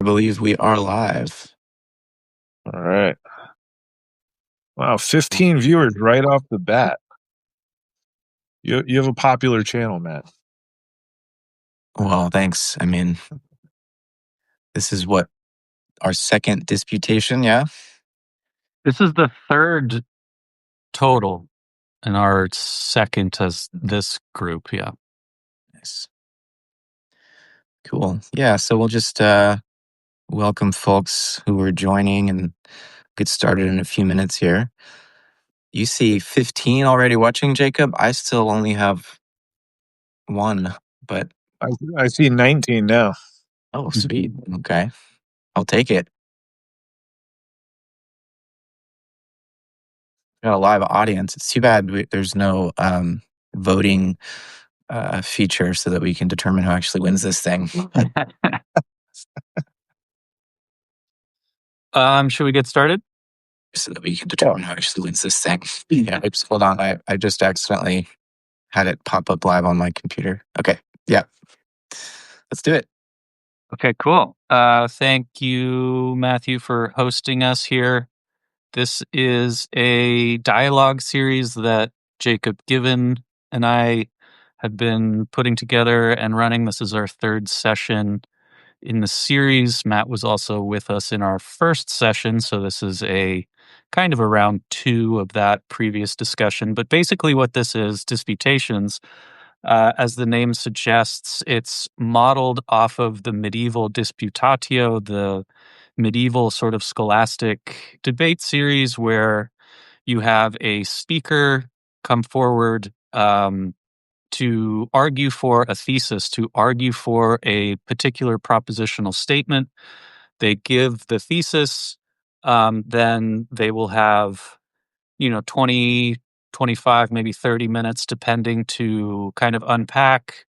I believe we are live. All right. Wow, 15 viewers right off the bat. You have a popular channel, Matt. Well, thanks. I mean, this is what, our second disputation, yeah? This is the third total and our second as this group, yeah. Nice. Cool. Yeah, so we'll just welcome folks who are joining and get started in a few minutes here. You see 15 already watching, Jacob? I still only have one, but... I see 19 now. Oh, sweet. Okay. I'll take it. Got a live audience. It's too bad there's no voting feature so that we can determine who actually wins this thing. Should we get started? So that we can determine who actually wins this thing. Yeah, oops, hold on. I just accidentally had it pop up live on my computer. Okay, yeah. Let's do it. Okay, cool. Thank you, Matthew, for hosting us here. This is a dialogue series that Jacob Given and I have been putting together and running. This is our third session in the series. Matt was also with us in our first session, so this is a kind of a round two of that previous discussion. But basically what this is, Disputations, as the name suggests, it's modeled off of the medieval Disputatio, the medieval sort of scholastic debate series where you have a speaker come forward to argue for a thesis, to argue for a particular propositional statement. They give the thesis, then they will have, 20, 25, maybe 30 minutes, depending, to kind of unpack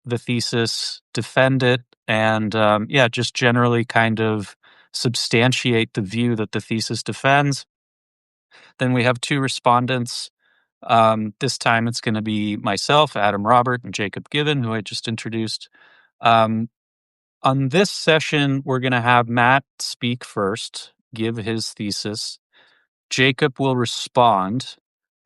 the thesis, defend it, and just generally kind of substantiate the view that the thesis defends. Then we have two respondents. This time it's going to be myself, Adam Robert, and Jacob Given, who I just introduced. On this session, we're going to have Matt speak first, give his thesis. Jacob will respond.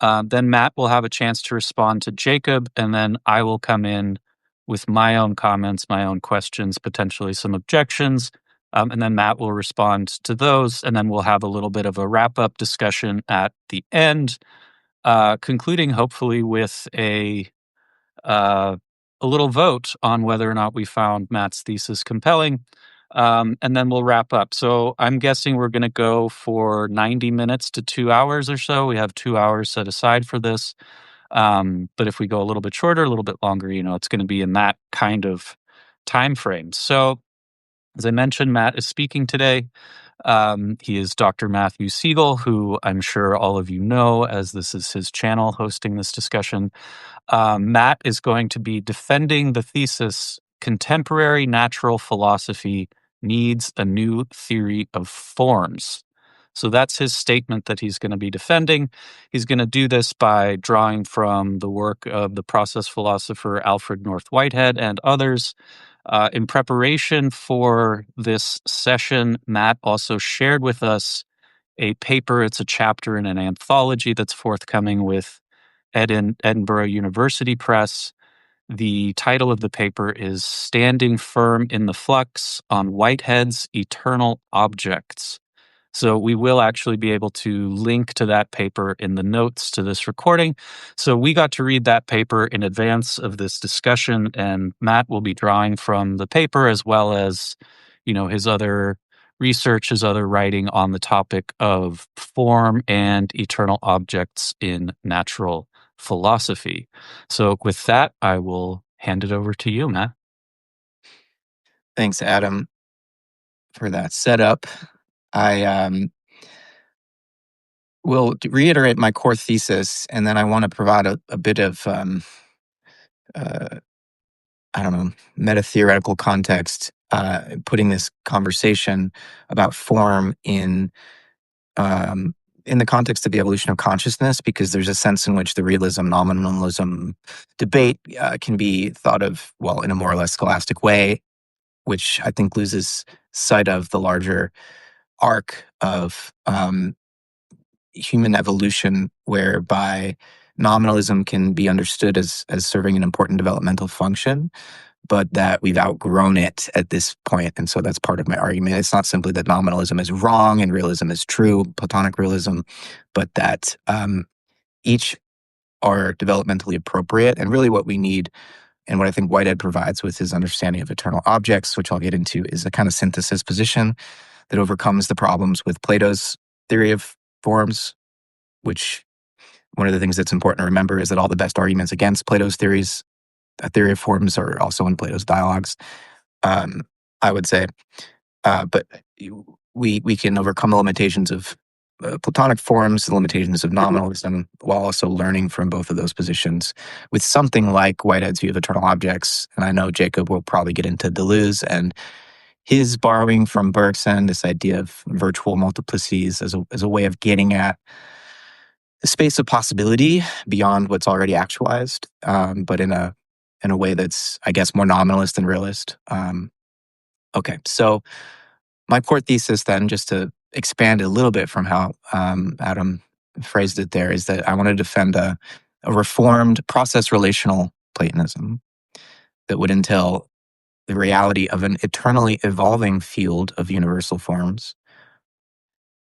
Then Matt will have a chance to respond to Jacob, and then I will come in with my own comments, my own questions, potentially some objections. And then Matt will respond to those, and then we'll have a little bit of a wrap-up discussion at the end, concluding hopefully with a little vote on whether or not we found Matt's thesis compelling. And then we'll wrap up. So I'm guessing we're going to go for 90 minutes to 2 hours or so. We have 2 hours set aside for this. But if we go a little bit shorter, a little bit longer, it's going to be in that kind of time frame. So as I mentioned, Matt is speaking today. He is Dr. Matthew Segall, who I'm sure all of you know, as this is his channel hosting this discussion. Matt is going to be defending the thesis, Contemporary Natural Philosophy Needs a New Theory of Forms. So that's his statement that he's going to be defending. He's going to do this by drawing from the work of the process philosopher Alfred North Whitehead and others. In preparation for this session, Matt also shared with us a paper. It's a chapter in an anthology that's forthcoming with Edinburgh University Press. The title of the paper is Standing Firm in the Flux on Whitehead's Eternal Objects. So we will actually be able to link to that paper in the notes to this recording. So we got to read that paper in advance of this discussion, and Matt will be drawing from the paper as well as, his other research, his other writing on the topic of form and eternal objects in natural philosophy. So with that, I will hand it over to you, Matt. Thanks, Adam, for that setup. I will reiterate my core thesis, and then I want to provide a bit of, meta-theoretical context, putting this conversation about form in the context of the evolution of consciousness, because there's a sense in which the realism-nominalism debate can be thought of, in a more or less scholastic way, which I think loses sight of the larger arc of human evolution, whereby nominalism can be understood as serving an important developmental function, but that we've outgrown it at this point. And so that's part of my argument. It's not simply that nominalism is wrong and realism is true, Platonic realism, but that each are developmentally appropriate. And really what we need, and what I think Whitehead provides with his understanding of eternal objects, which I'll get into, is a kind of synthesis position that overcomes the problems with Plato's theory of forms, which one of the things that's important to remember is that all the best arguments against Plato's theory of forms are also in Plato's dialogues, I would say. But we can overcome the limitations of Platonic forms, the limitations of nominalism, while also learning from both of those positions with something like Whitehead's view of eternal objects. And I know Jacob will probably get into Deleuze and his borrowing from Bergson, this idea of virtual multiplicities as a way of getting at the space of possibility beyond what's already actualized, but in a way that's, I guess, more nominalist than realist. Okay, so my core thesis then, just to expand a little bit from how Adam phrased it there, is that I want to defend a reformed process relational Platonism that would entail the reality of an eternally evolving field of universal forms,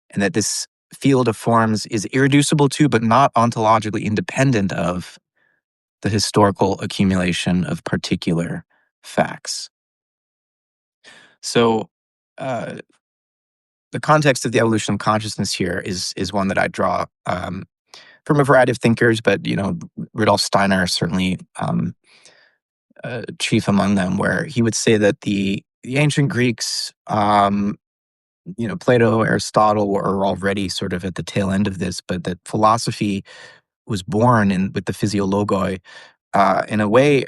and that this field of forms is irreducible to, but not ontologically independent of, the historical accumulation of particular facts. So, the context of the evolution of consciousness here is one that I draw from a variety of thinkers, but Rudolf Steiner certainly chief among them, where he would say that the ancient Greeks, Plato, Aristotle were already sort of at the tail end of this, but that philosophy was born with the physiologoi in a way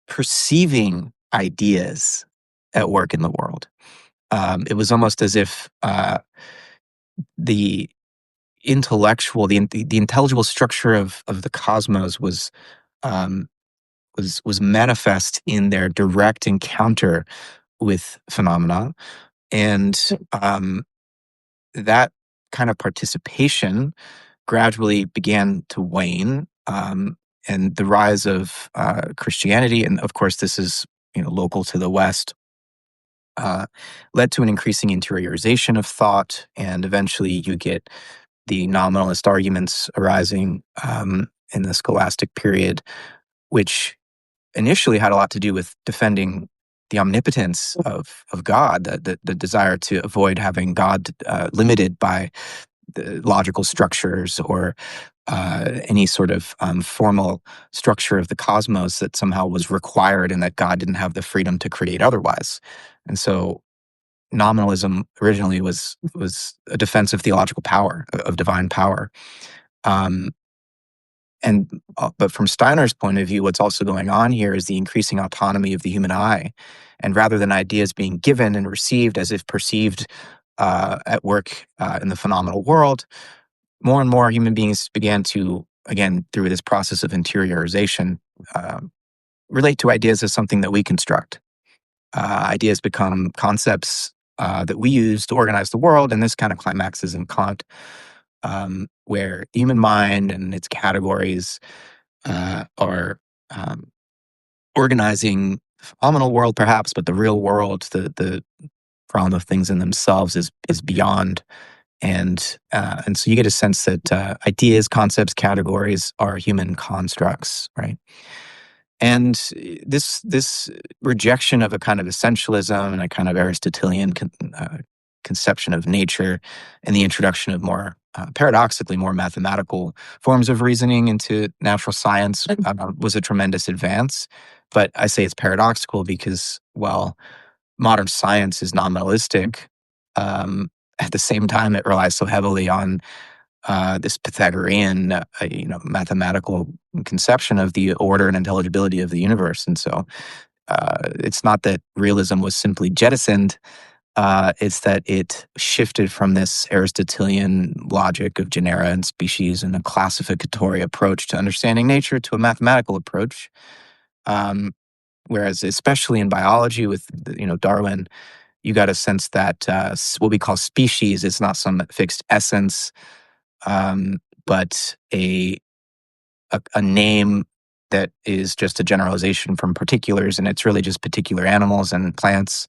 perceiving ideas at work in the world. It was almost as if the intellectual, the intelligible structure of the cosmos was manifest in their direct encounter with phenomena, and that kind of participation gradually began to wane, and the rise of Christianity, and of course this is local to the West, led to an increasing interiorization of thought, and eventually you get the nominalist arguments arising in the scholastic period, which initially had a lot to do with defending the omnipotence of God, the desire to avoid having God limited by the logical structures or any sort of formal structure of the cosmos that somehow was required, and that God didn't have the freedom to create otherwise. And so nominalism originally was a defense of theological power, of divine power. But from Steiner's point of view, what's also going on here is the increasing autonomy of the human eye. And rather than ideas being given and received as if perceived at work in the phenomenal world, more and more human beings began to, again, through this process of interiorization, relate to ideas as something that we construct. Ideas become concepts that we use to organize the world, and this kind of climaxes in Kant, where the human mind and its categories are organizing the phenomenal world, perhaps, but the real world, the realm of things in themselves, is beyond. And so you get a sense that ideas, concepts, categories are human constructs, right? And this rejection of a kind of essentialism and a kind of Aristotelian conception of nature, and the introduction of more, paradoxically, more mathematical forms of reasoning into natural science was a tremendous advance. But I say it's paradoxical because, while modern science is nominalistic, at the same time it relies so heavily on this Pythagorean, mathematical conception of the order and intelligibility of the universe. And so it's not that realism was simply jettisoned, it's that it shifted from this Aristotelian logic of genera and species and a classificatory approach to understanding nature to a mathematical approach. Whereas, especially in biology with Darwin, you got a sense that what we call species is not some fixed essence, but a name that is just a generalization from particulars, and it's really just particular animals and plants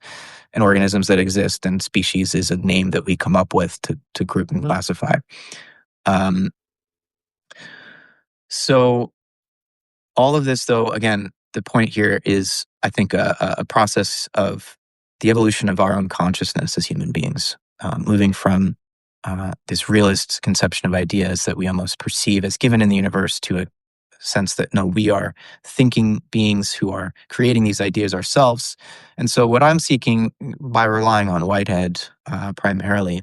and organisms that exist, and species is a name that we come up with to group and classify. So all of this, though, again, the point here is, I think, a process of the evolution of our own consciousness as human beings, moving from this realist conception of ideas that we almost perceive as given in the universe to a sense that, no, we are thinking beings who are creating these ideas ourselves. And so what I'm seeking, by relying on Whitehead primarily,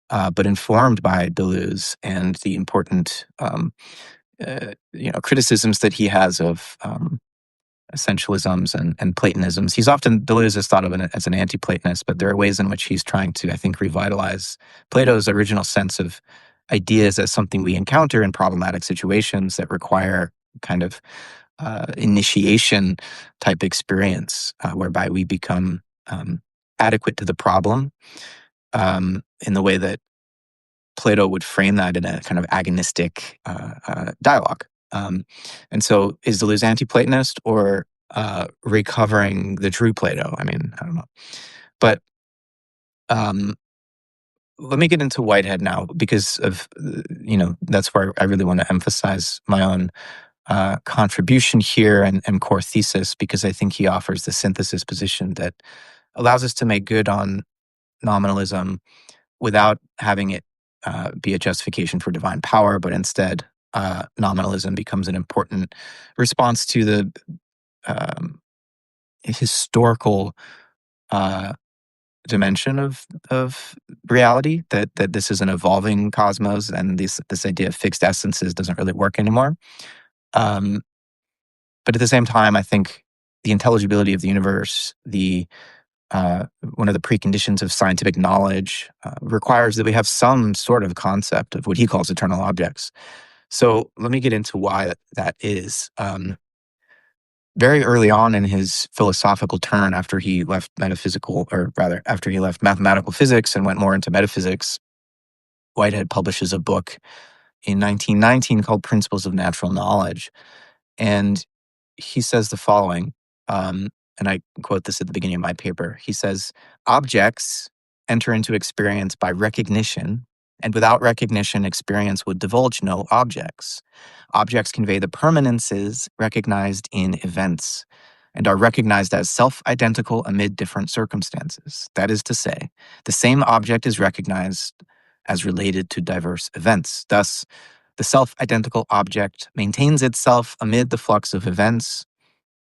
but informed by Deleuze and the important criticisms that he has of essentialisms and Platonisms. Deleuze is thought of as an anti-Platonist, but there are ways in which he's trying to, I think, revitalize Plato's original sense of ideas as something we encounter in problematic situations that require kind of initiation type experience, whereby we become adequate to the problem in the way that Plato would frame that in a kind of agonistic dialogue. And so is Deleuze anti-Platonist or recovering the true Plato? I mean, I don't know. But let me get into Whitehead now, because of, that's where I really want to emphasize my own contribution here and core thesis, because I think he offers the synthesis position that allows us to make good on nominalism without having it be a justification for divine power, but instead nominalism becomes an important response to the historical dimension of reality, that this is an evolving cosmos, and this idea of fixed essences doesn't really work anymore. But at the same time, I think the intelligibility of the universe, one of the preconditions of scientific knowledge, requires that we have some sort of concept of what he calls eternal objects. So let me get into why that is. Very early on in his philosophical turn, after he left after he left mathematical physics and went more into metaphysics, Whitehead publishes a book in 1919 called Principles of Natural Knowledge. And he says the following, and I quote this at the beginning of my paper. He says, "Objects enter into experience by recognition, and without recognition, experience would divulge no objects. Objects convey the permanences recognized in events, and are recognized as self-identical amid different circumstances. That is to say, the same object is recognized as related to diverse events. Thus, the self-identical object maintains itself amid the flux of events.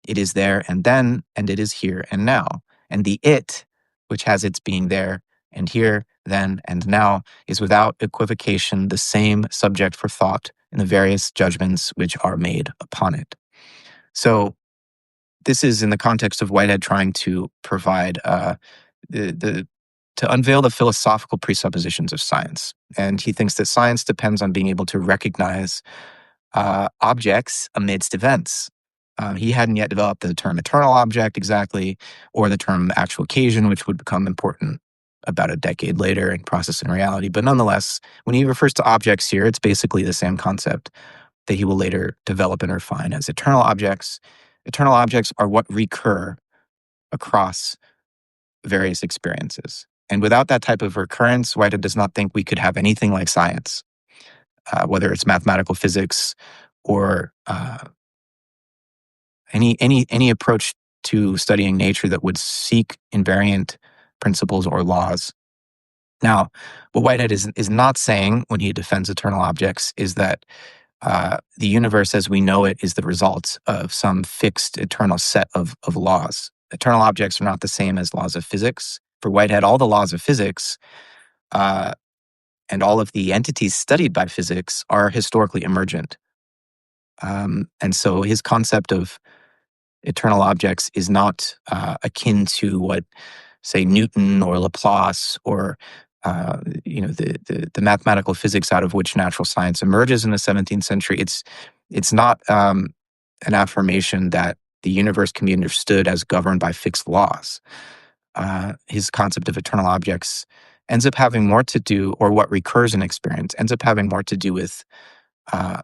It is there and then, and it is here and now. And the it, which has its being there and here, then, and now, is without equivocation the same subject for thought in the various judgments which are made upon it." So this is in the context of Whitehead trying to provide to unveil the philosophical presuppositions of science. And he thinks that science depends on being able to recognize objects amidst events. He hadn't yet developed the term eternal object exactly, or the term actual occasion, which would become important about a decade later in Process and Reality. But nonetheless, when he refers to objects here, it's basically the same concept that he will later develop and refine as eternal objects. Eternal objects are what recur across various experiences. And without that type of recurrence, Whitehead does not think we could have anything like science, whether it's mathematical physics or any approach to studying nature that would seek invariant principles or laws. Now, what Whitehead is not saying when he defends eternal objects is that the universe as we know it is the result of some fixed eternal set of laws. Eternal objects are not the same as laws of physics. For Whitehead, all the laws of physics and all of the entities studied by physics are historically emergent. And so his concept of eternal objects is not akin to what, say, Newton or Laplace or the mathematical physics out of which natural science emerges in the 17th century. It's not an affirmation that the universe can be understood as governed by fixed laws. His concept of eternal objects ends up having more to do, or what recurs in experience ends up having more to do with the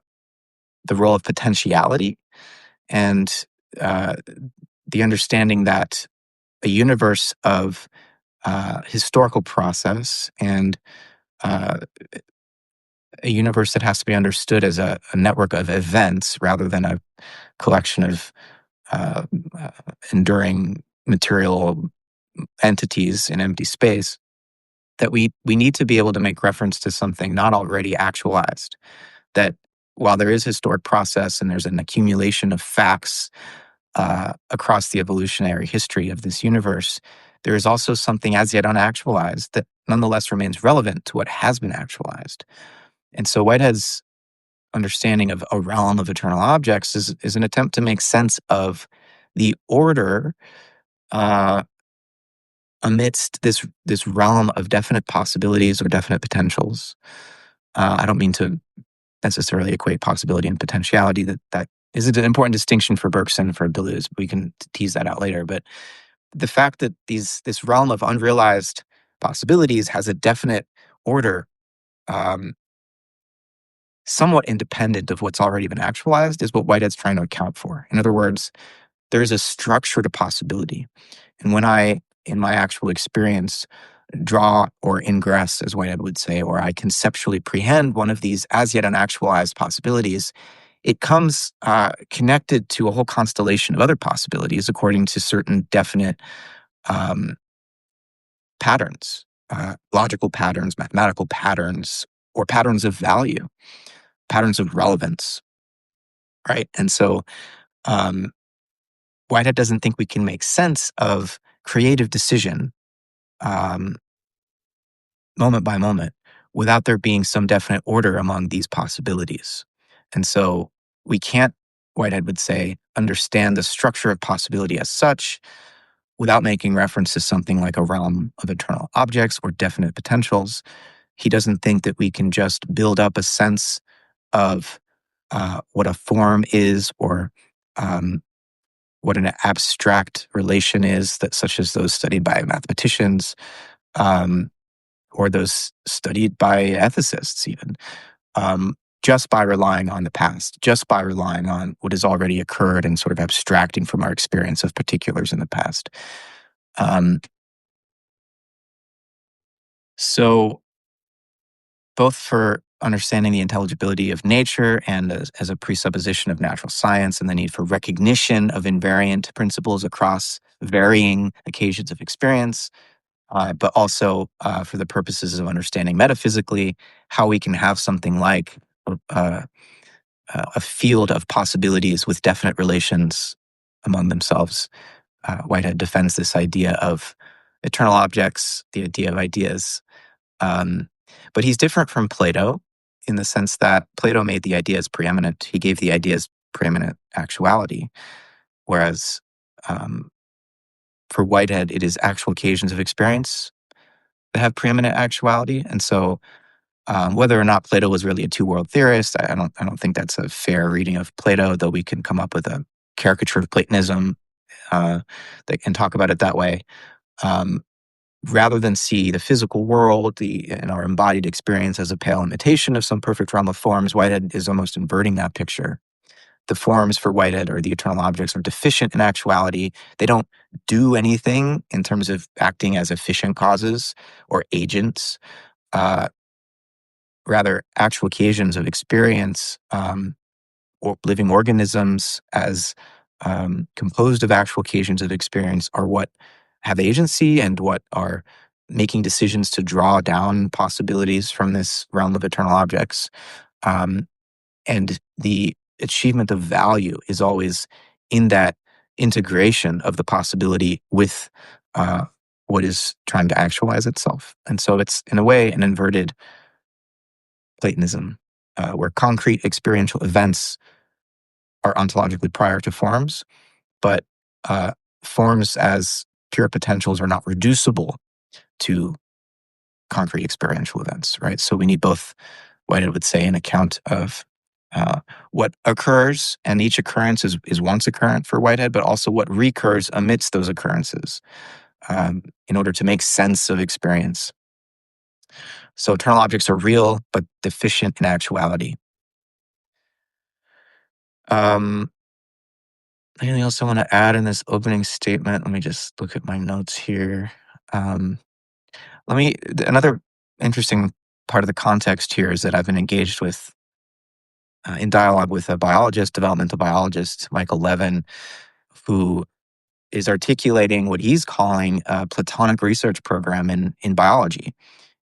role of potentiality and the understanding that a universe of historical process and a universe that has to be understood as a network of events rather than a collection of uh, enduring material entities in empty space, that we need to be able to make reference to something not already actualized. That while there is historic process and there's an accumulation of facts across the evolutionary history of this universe, there is also something as yet unactualized that nonetheless remains relevant to what has been actualized. And so Whitehead's understanding of a realm of eternal objects is an attempt to make sense of the order amidst this realm of definite possibilities or definite potentials. I don't mean to necessarily equate possibility and potentiality. That is an important distinction for Bergson and for Deleuze. We can tease that out later. But the fact that this realm of unrealized possibilities has a definite order, um, somewhat independent of what's already been actualized, is what Whitehead's trying to account for. In other words, there is a structure to possibility. And when I, in my actual experience, draw or ingress, as Whitehead would say, or I conceptually prehend one of these as yet unactualized possibilities, it comes connected to a whole constellation of other possibilities according to certain definite um, patterns, logical patterns, mathematical patterns, or patterns of value, patterns of relevance, right? And so um, Whitehead doesn't think we can make sense of creative decision um, moment by moment without there being some definite order among these possibilities. And so we can't, Whitehead would say, understand the structure of possibility as such without making reference to something like a realm of eternal objects or definite potentials. He doesn't think that we can just build up a sense of what a form is or what an abstract relation is, that such as those studied by mathematicians, or those studied by ethicists even, just by relying on the past, just by relying on what has already occurred and sort of abstracting from our experience of particulars in the past. So both for understanding the intelligibility of nature and as a presupposition of natural science and the need for recognition of invariant principles across varying occasions of experience, but also for the purposes of understanding metaphysically how we can have something like a field of possibilities with definite relations among themselves. Whitehead defends this idea of eternal objects, the idea of ideas. But he's different from Plato in the sense that Plato made the ideas preeminent. He gave the ideas preeminent actuality, whereas for Whitehead, it is actual occasions of experience that have preeminent actuality. And so whether or not Plato was really a two-world theorist, I don't think that's a fair reading of Plato, though we can come up with a caricature of Platonism that can talk about it that way. Rather than see the physical world and our embodied experience as a pale imitation of some perfect realm of forms, Whitehead is almost inverting that picture. The forms for Whitehead, or the eternal objects, are deficient in actuality. They don't do anything in terms of acting as efficient causes or agents. Rather, actual occasions of experience, or living organisms as composed of actual occasions of experience, are what have agency and what are making decisions to draw down possibilities from this realm of eternal objects. And the achievement of value is always in that integration of the possibility with what is trying to actualize itself. And so it's, in a way, an inverted Platonism, where concrete experiential events are ontologically prior to forms, but forms as pure potentials are not reducible to concrete experiential events, right? So we need both, Whitehead would say, an account of what occurs, and each occurrence is once occurrent for Whitehead, but also what recurs amidst those occurrences in order to make sense of experience. So eternal objects are real, but deficient in actuality. Anything else I want to add in this opening statement? Let me just look at my notes here. Another interesting part of the context here is that I've been engaged with in dialogue with a biologist, developmental biologist, Michael Levin, who is articulating what he's calling a Platonic research program in biology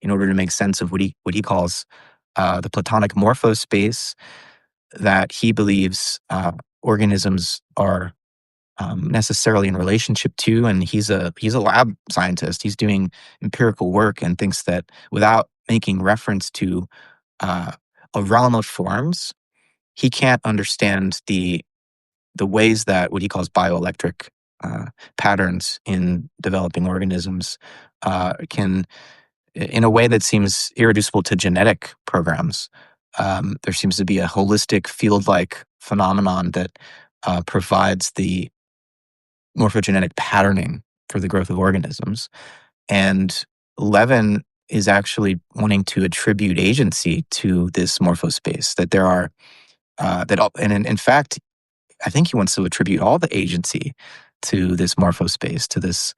in order to make sense of what he calls the Platonic morphospace that he believes organisms are necessarily in relationship to. And he's a lab scientist. He's doing empirical work and thinks that without making reference to a realm of forms, he can't understand the ways that what he calls bioelectric patterns in developing organisms can, in a way that seems irreducible to genetic programs. There seems to be a holistic field-like phenomenon that provides the morphogenetic patterning for the growth of organisms. And Levin is actually wanting to attribute agency to this morphospace, that there are, and in fact, I think he wants to attribute all the agency to this morphospace, to this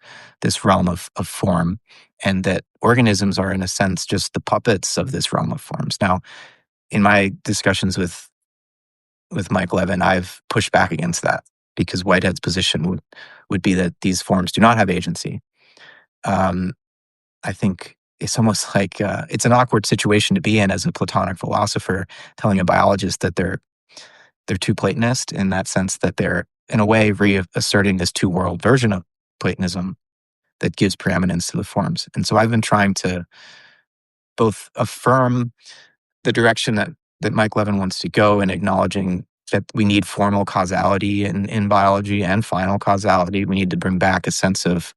realm of form, and that organisms are, in a sense, just the puppets of this realm of forms. Now, in my discussions with Mike Levin, I've pushed back against that because Whitehead's position would be that these forms do not have agency. I think it's almost like it's an awkward situation to be in as a Platonic philosopher, telling a biologist that they're too Platonist, in that sense that they're, in a way, reasserting this two-world version of Platonism that gives preeminence to the forms. And so I've been trying to both affirm the direction that Mike Levin wants to go in acknowledging that we need formal causality in biology and final causality. We need to bring back a sense of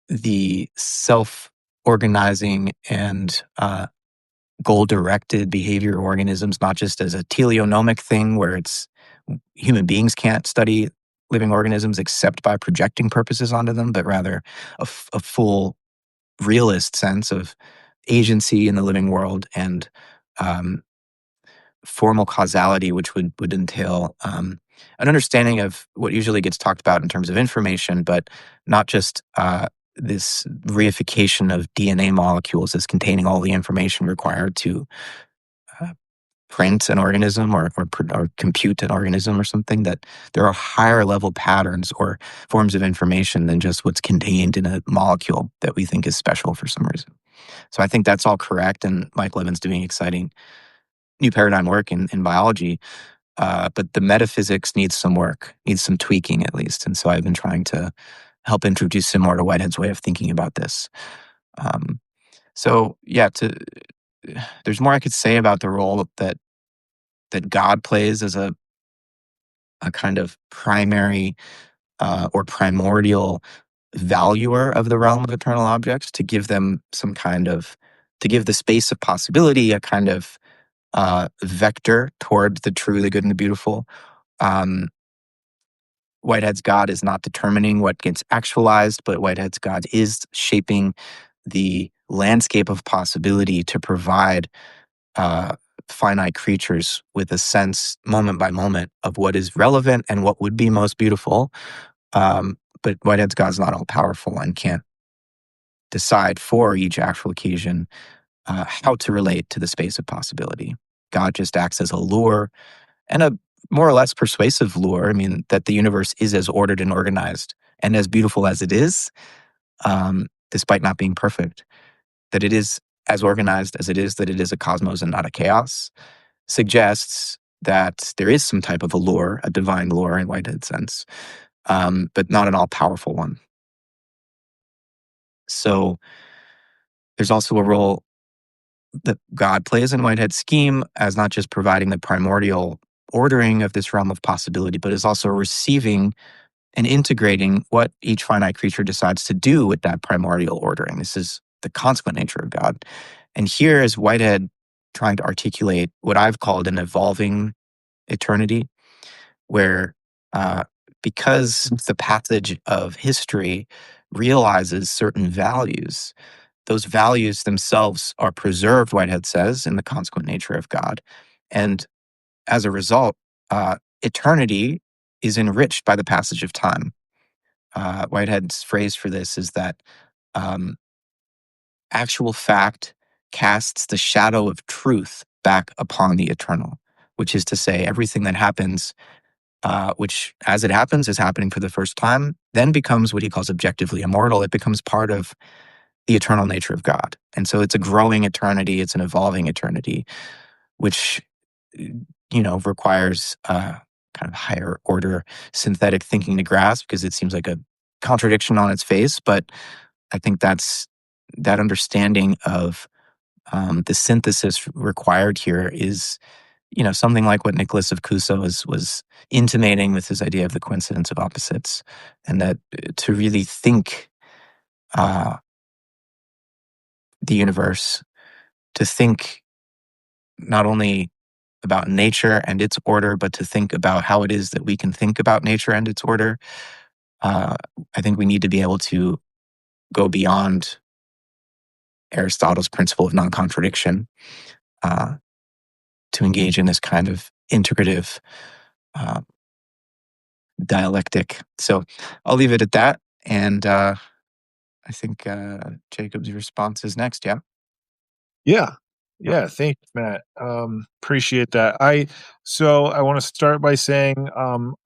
the self-organizing and goal-directed behavior of organisms, not just as a teleonomic thing where it's human beings can't study living organisms except by projecting purposes onto them, but rather a full realist sense of agency in the living world and formal causality, which would entail an understanding of what usually gets talked about in terms of information, but not just this reification of DNA molecules as containing all the information required to print an organism or compute an organism or something, that there are higher level patterns or forms of information than just what's contained in a molecule that we think is special for some reason. So I think that's all correct, and Mike Levin's doing exciting new paradigm work in biology, but the metaphysics needs some work, needs some tweaking at least. And so I've been trying to help introduce him more to Whitehead's way of thinking about this. There's more I could say about the role that God plays as a kind of primary or primordial valuer of the realm of eternal objects, to give them some kind of, to give the space of possibility a kind of vector toward the true, the good, and the beautiful. Whitehead's God is not determining what gets actualized, but Whitehead's God is shaping the landscape of possibility to provide finite creatures with a sense, moment by moment, of what is relevant and what would be most beautiful. But Whitehead's God is not all powerful and can't decide for each actual occasion how to relate to the space of possibility. God just acts as a lure, and a more or less persuasive lure. I mean, that the universe is as ordered and organized and as beautiful as it is, despite not being perfect. That it is as organized as it is, that it is a cosmos and not a chaos, suggests that there is some type of a lure, a divine lure in Whitehead's sense, but not an all-powerful one. So there's also a role that God plays in Whitehead's scheme as not just providing the primordial ordering of this realm of possibility, but is also receiving and integrating what each finite creature decides to do with that primordial ordering. This is the consequent nature of God. And here is Whitehead trying to articulate what I've called an evolving eternity, where because the passage of history realizes certain values, those values themselves are preserved, Whitehead says, in the consequent nature of God. And as a result, eternity is enriched by the passage of time. Whitehead's phrase for this is that um, actual fact casts the shadow of truth back upon the eternal, which is to say, everything that happens, which as it happens is happening for the first time, then becomes what he calls objectively immortal. It becomes part of the eternal nature of God. And so it's a growing eternity, it's an evolving eternity, which requires kind of higher order synthetic thinking to grasp, because it seems like a contradiction on its face. But I think that understanding of the synthesis required here is, something like what Nicholas of Cusa was intimating with his idea of the coincidence of opposites, and that to really think the universe, to think not only about nature and its order, but to think about how it is that we can think about nature and its order. I think we need to be able to go beyond Aristotle's principle of non-contradiction to engage in this kind of integrative dialectic. So I'll leave it at that. And I think Jacob's response is next. Yeah. Yeah. Thanks, Matt. Appreciate that. I want to start by saying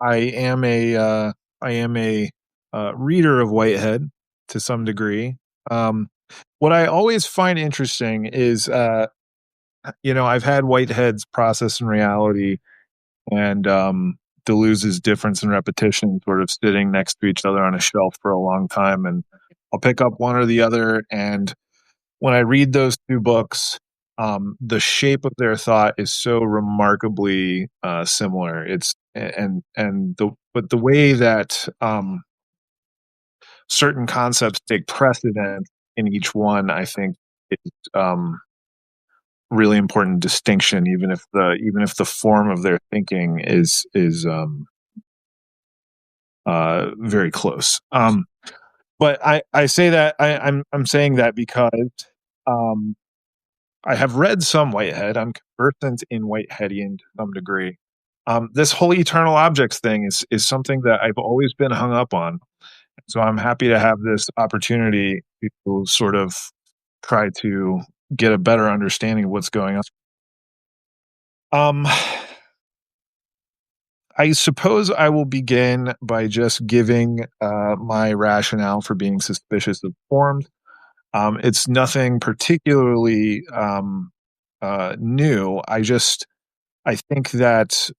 I am a reader of Whitehead to some degree. What I always find interesting is I've had Whitehead's Process and Reality and Deleuze's Difference and Repetition sort of sitting next to each other on a shelf for a long time, and I'll pick up one or the other. And when I read those two books, the shape of their thought is so remarkably similar. But the way that certain concepts take precedence in each one, I think, is really important distinction, even if the form of their thinking is very close. But I say that I'm saying that because I have read some Whitehead. I'm conversant in Whiteheadian to some degree. This whole eternal objects thing is something that I've always been hung up on. So I'm happy to have this opportunity to sort of try to get a better understanding of what's going on. I suppose I will begin by just giving my rationale for being suspicious of forms. It's nothing particularly new. I think that,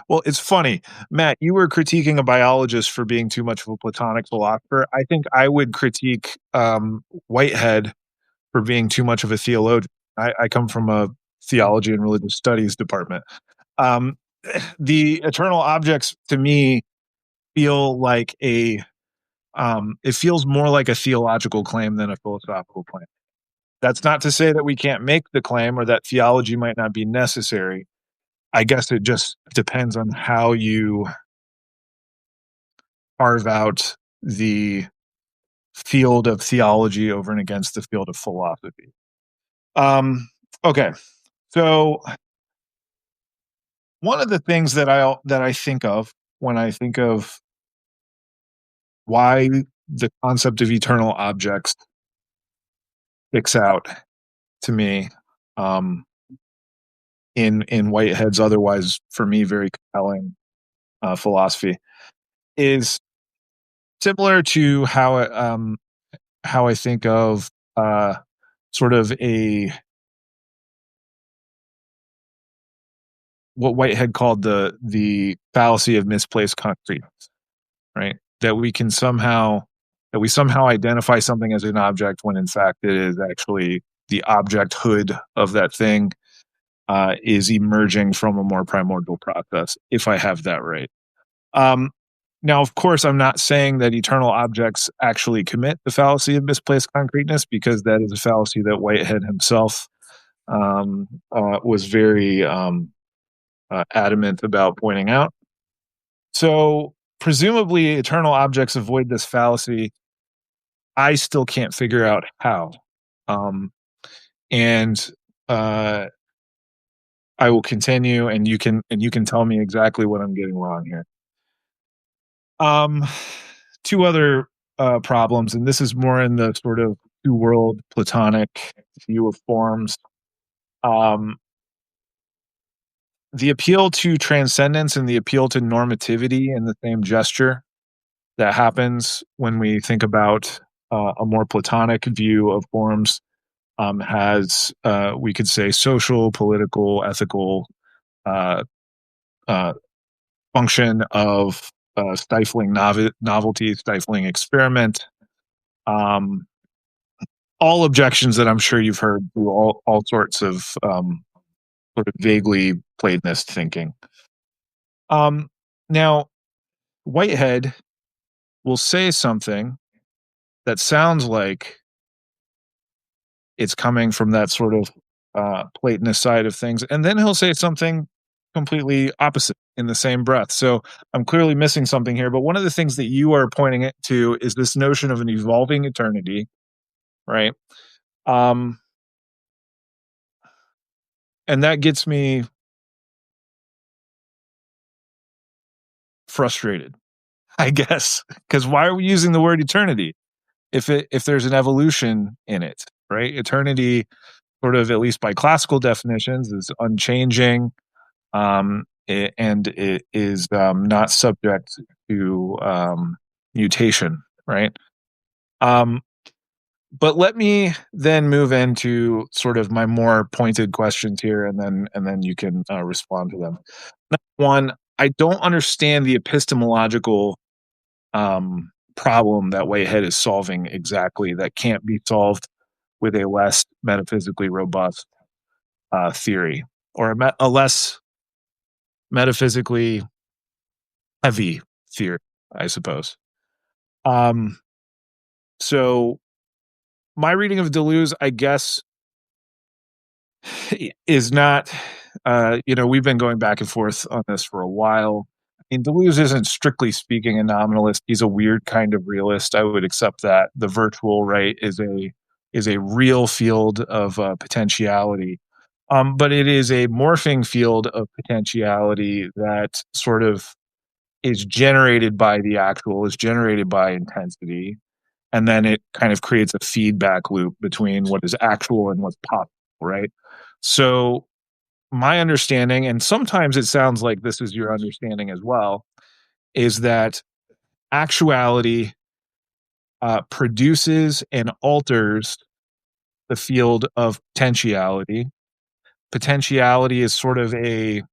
well, it's funny. Matt, you were critiquing a biologist for being too much of a Platonic philosopher. I think I would critique Whitehead for being too much of a theologian. I come from a theology and religious studies department. The eternal objects to me feel like it feels more like a theological claim than a philosophical claim. That's not to say that we can't make the claim or that theology might not be necessary. I guess it just depends on how you carve out the field of theology over and against the field of philosophy. Okay, so one of the things that I think of when I think of why the concept of eternal objects sticks out to me in Whitehead's otherwise, for me, very compelling philosophy is similar to how I think of sort of what Whitehead called the fallacy of misplaced concreteness, right? That we somehow identify something as an object when in fact it is actually the objecthood of that thing is emerging from a more primordial process, if I have that right. Now, of course, I'm not saying that eternal objects actually commit the fallacy of misplaced concreteness, because that is a fallacy that Whitehead himself was very adamant about pointing out. So, presumably, eternal objects avoid this fallacy. I still can't figure out how. And I will continue, and you can tell me exactly what I'm getting wrong here. Two other problems, and this is more in the sort of two-world Platonic view of forms. The appeal to transcendence and the appeal to normativity in the same gesture that happens when we think about a more Platonic view of forms has, we could say, social, political, ethical uh, uh, function of stifling novelty, stifling experiment. All objections that I'm sure you've heard through all sorts of sort of vaguely Platonist thinking. Now, Whitehead will say something that sounds like it's coming from that sort of Platonist side of things, and then he'll say something completely opposite in the same breath. So I'm clearly missing something here. But one of the things that you are pointing it to is this notion of an evolving eternity, right? And that gets me frustrated, I guess, because why are we using the word eternity if there's an evolution in it, right? Eternity, sort of, at least by classical definitions, is unchanging, and it is not subject to mutation, right? But let me then move into sort of my more pointed questions here, and then you can respond to them. Number one, I don't understand the epistemological problem that Whitehead is solving exactly, that can't be solved with a less metaphysically robust theory, or a less metaphysically heavy theory, I suppose. So my reading of Deleuze, I guess, is not, we've been going back and forth on this for a while. I mean, Deleuze isn't, strictly speaking, a nominalist. He's a weird kind of realist. I would accept that. The virtual, right, is a real field of potentiality. But it is a morphing field of potentiality that sort of is generated by the actual, is generated by intensity, and then it kind of creates a feedback loop between what is actual and what's possible, right? So my understanding, and sometimes it sounds like this is your understanding as well, is that actuality produces and alters the field of potentiality. Potentiality is sort of a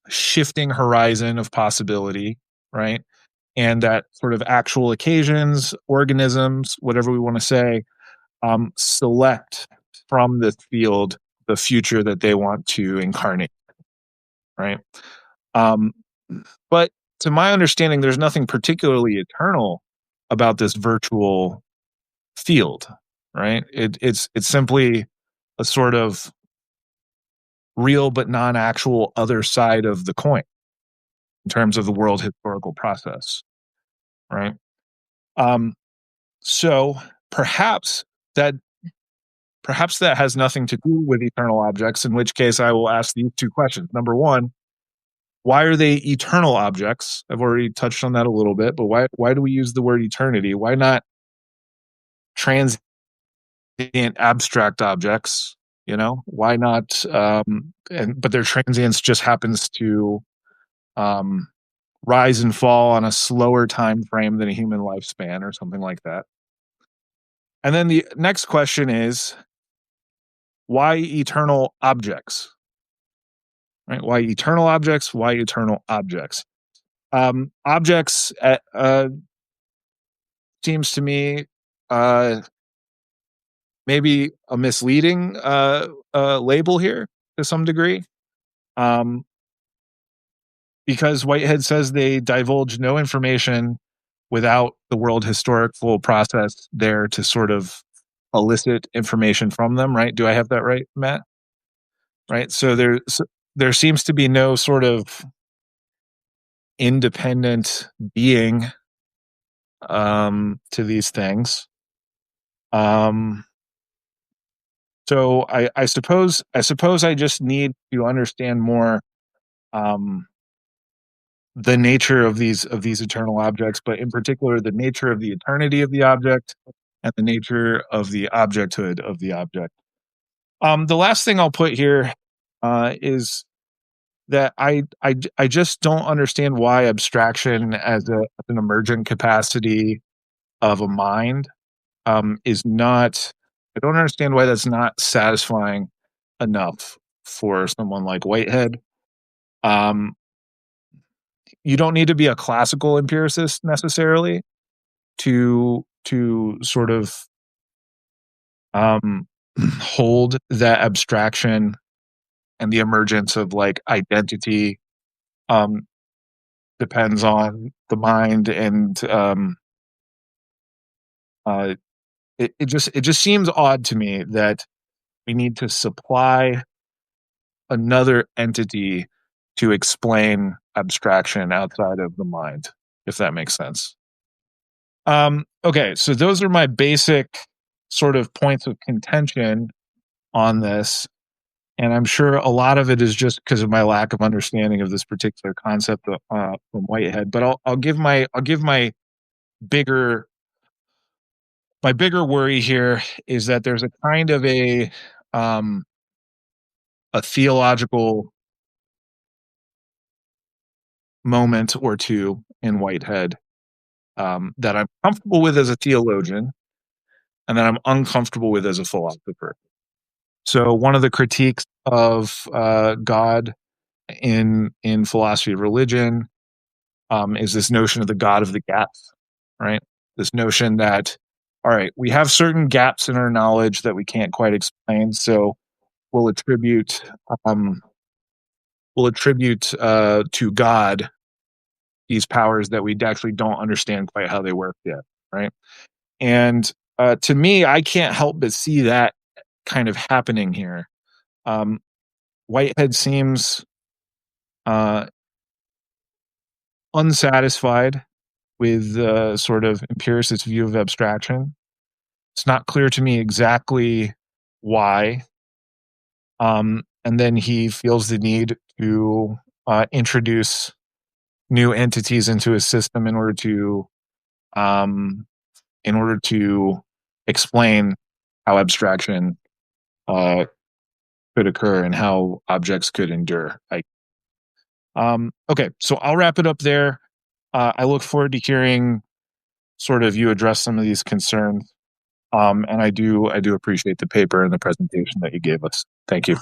shifting horizon of possibility, right? And that sort of actual occasions, organisms, whatever we want to say, select from this field the future that they want to incarnate, right? But to my understanding, there's nothing particularly eternal about this virtual field, right? It's simply a sort of real but non-actual other side of the coin in terms of the world historical process, right? So perhaps that has nothing to do with eternal objects, in which case I will ask these two questions. Number one, why are they eternal objects? I've already touched on that a little bit, but why do we use the word eternity? Why not transient abstract objects? Why not? But their transience just happens to rise and fall on a slower time frame than a human lifespan, or something like that. And then the next question is, why eternal objects? Right? Why eternal objects? Why eternal objects? Objects seems to me maybe a misleading label here to some degree. because Whitehead says they divulge no information without the world historical process there to sort of elicit information from them, right? Do I have that right, Matt? Right. So there seems to be no sort of independent being to these things. So I suppose I just need to understand more the nature of these eternal objects, but in particular the nature of the eternity of the object and the nature of the objecthood of the object. The last thing I'll put here is that I just don't understand why abstraction as an emergent capacity of a mind is not. I don't understand why that's not satisfying enough for someone like Whitehead. Um, you don't need to be a classical empiricist necessarily to sort of um, hold that abstraction and the emergence of like identity um, depends on the mind and it just seems odd to me that we need to supply another entity to explain abstraction outside of the mind, if that makes sense. Okay, so those are my basic sort of points of contention on this. And I'm sure a lot of it is just because of my lack of understanding of this particular concept from Whitehead. But I'll give my bigger worry here is that there's a kind of a theological moment or two in Whitehead that I'm comfortable with as a theologian and that I'm uncomfortable with as a philosopher. So one of the critiques of God in philosophy of religion is this notion of the God of the gaps, right? This notion that, all right, we have certain gaps in our knowledge that we can't quite explain, so we'll attribute to God these powers that we actually don't understand quite how they work yet, right? And to me, I can't help but see that kind of happening here. Whitehead seems unsatisfied with the sort of empiricist view of abstraction. It's not clear to me exactly why. And then he feels the need to introduce new entities into his system um, in order to explain how abstraction could occur and how objects could endure. Okay, so I'll wrap it up there. I look forward to hearing sort of you address some of these concerns. And I do appreciate the paper and the presentation that you gave us. Thank you.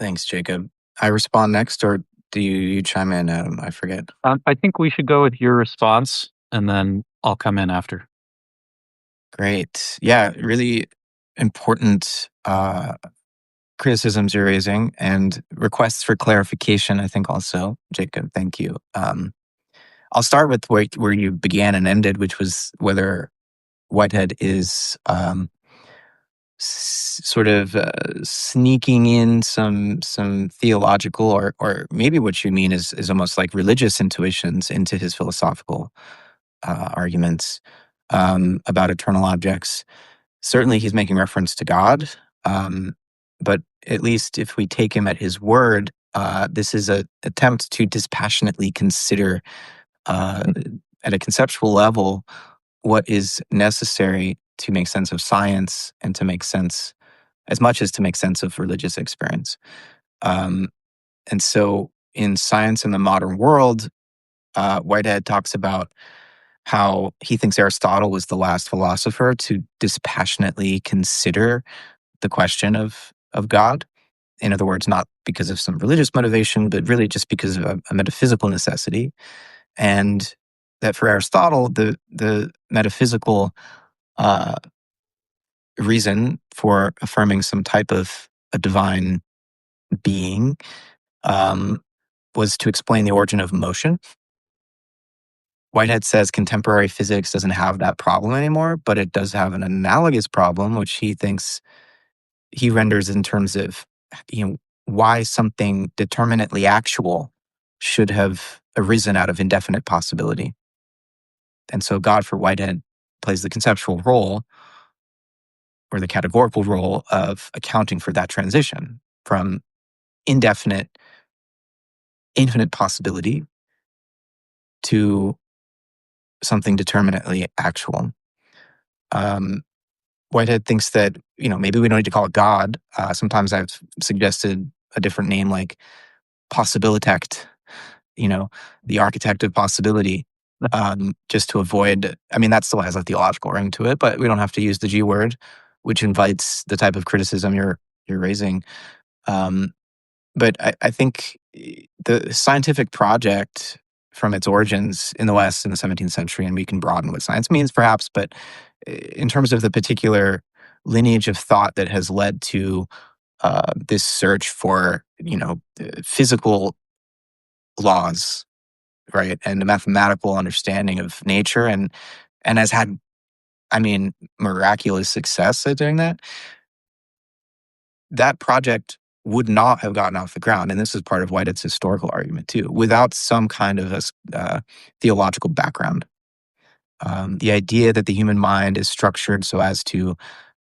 Thanks, Jacob. I respond next, or do you chime in, Adam? I forget. I think we should go with your response, and then I'll come in after. Great. Yeah, really important criticisms you're raising and requests for clarification, I think also, Jacob. Thank you. I'll start with where you began and ended, which was whether Whitehead is sort of sneaking in some theological or maybe what you mean is almost like religious intuitions into his philosophical arguments about eternal objects. Certainly, he's making reference to God, but at least if we take him at his word, this is an attempt to dispassionately consider at a conceptual level what is necessary to make sense of science and to make sense, as much as to make sense of religious experience. And so in Science in the Modern World, Whitehead talks about how he thinks Aristotle was the last philosopher to dispassionately consider the question of God. In other words, not because of some religious motivation, but really just because of a metaphysical necessity. And that for Aristotle, the metaphysical reason for affirming some type of a divine being was to explain the origin of motion. Whitehead says contemporary physics doesn't have that problem anymore, but it does have an analogous problem, which he thinks he renders in terms of, why something determinately actual should have arisen out of indefinite possibility. And so God for Whitehead plays the conceptual role or the categorical role of accounting for that transition from indefinite, infinite possibility to something determinately actual. Whitehead thinks that, maybe we don't need to call it God. Sometimes I've suggested a different name like possibilitect, the architect of possibility, just to avoid, that still has a theological ring to it, but we don't have to use the G word, which invites the type of criticism you're raising. But I think the scientific project from its origins in the West in the 17th century, and we can broaden what science means perhaps, but in terms of the particular lineage of thought that has led to this search for, physical laws, right, and a mathematical understanding of nature, and has had, miraculous success at doing that. That project would not have gotten off the ground, and this is part of Whitehead's historical argument too, without some kind of a theological background. The idea that the human mind is structured so as to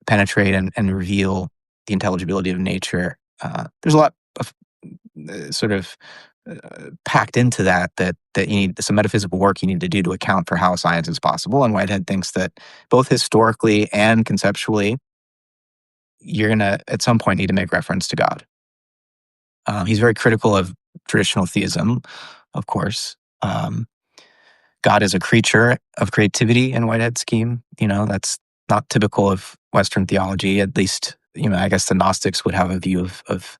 penetrate and reveal the intelligibility of nature. There's a lot of sort of packed into that you need some metaphysical work you need to do to account for how science is possible. And Whitehead thinks that both historically and conceptually, you're going to, at some point, need to make reference to God. He's very critical of traditional theism, of course. God is a creature of creativity in Whitehead's scheme. That's not typical of Western theology. At least, I guess the Gnostics would have a view of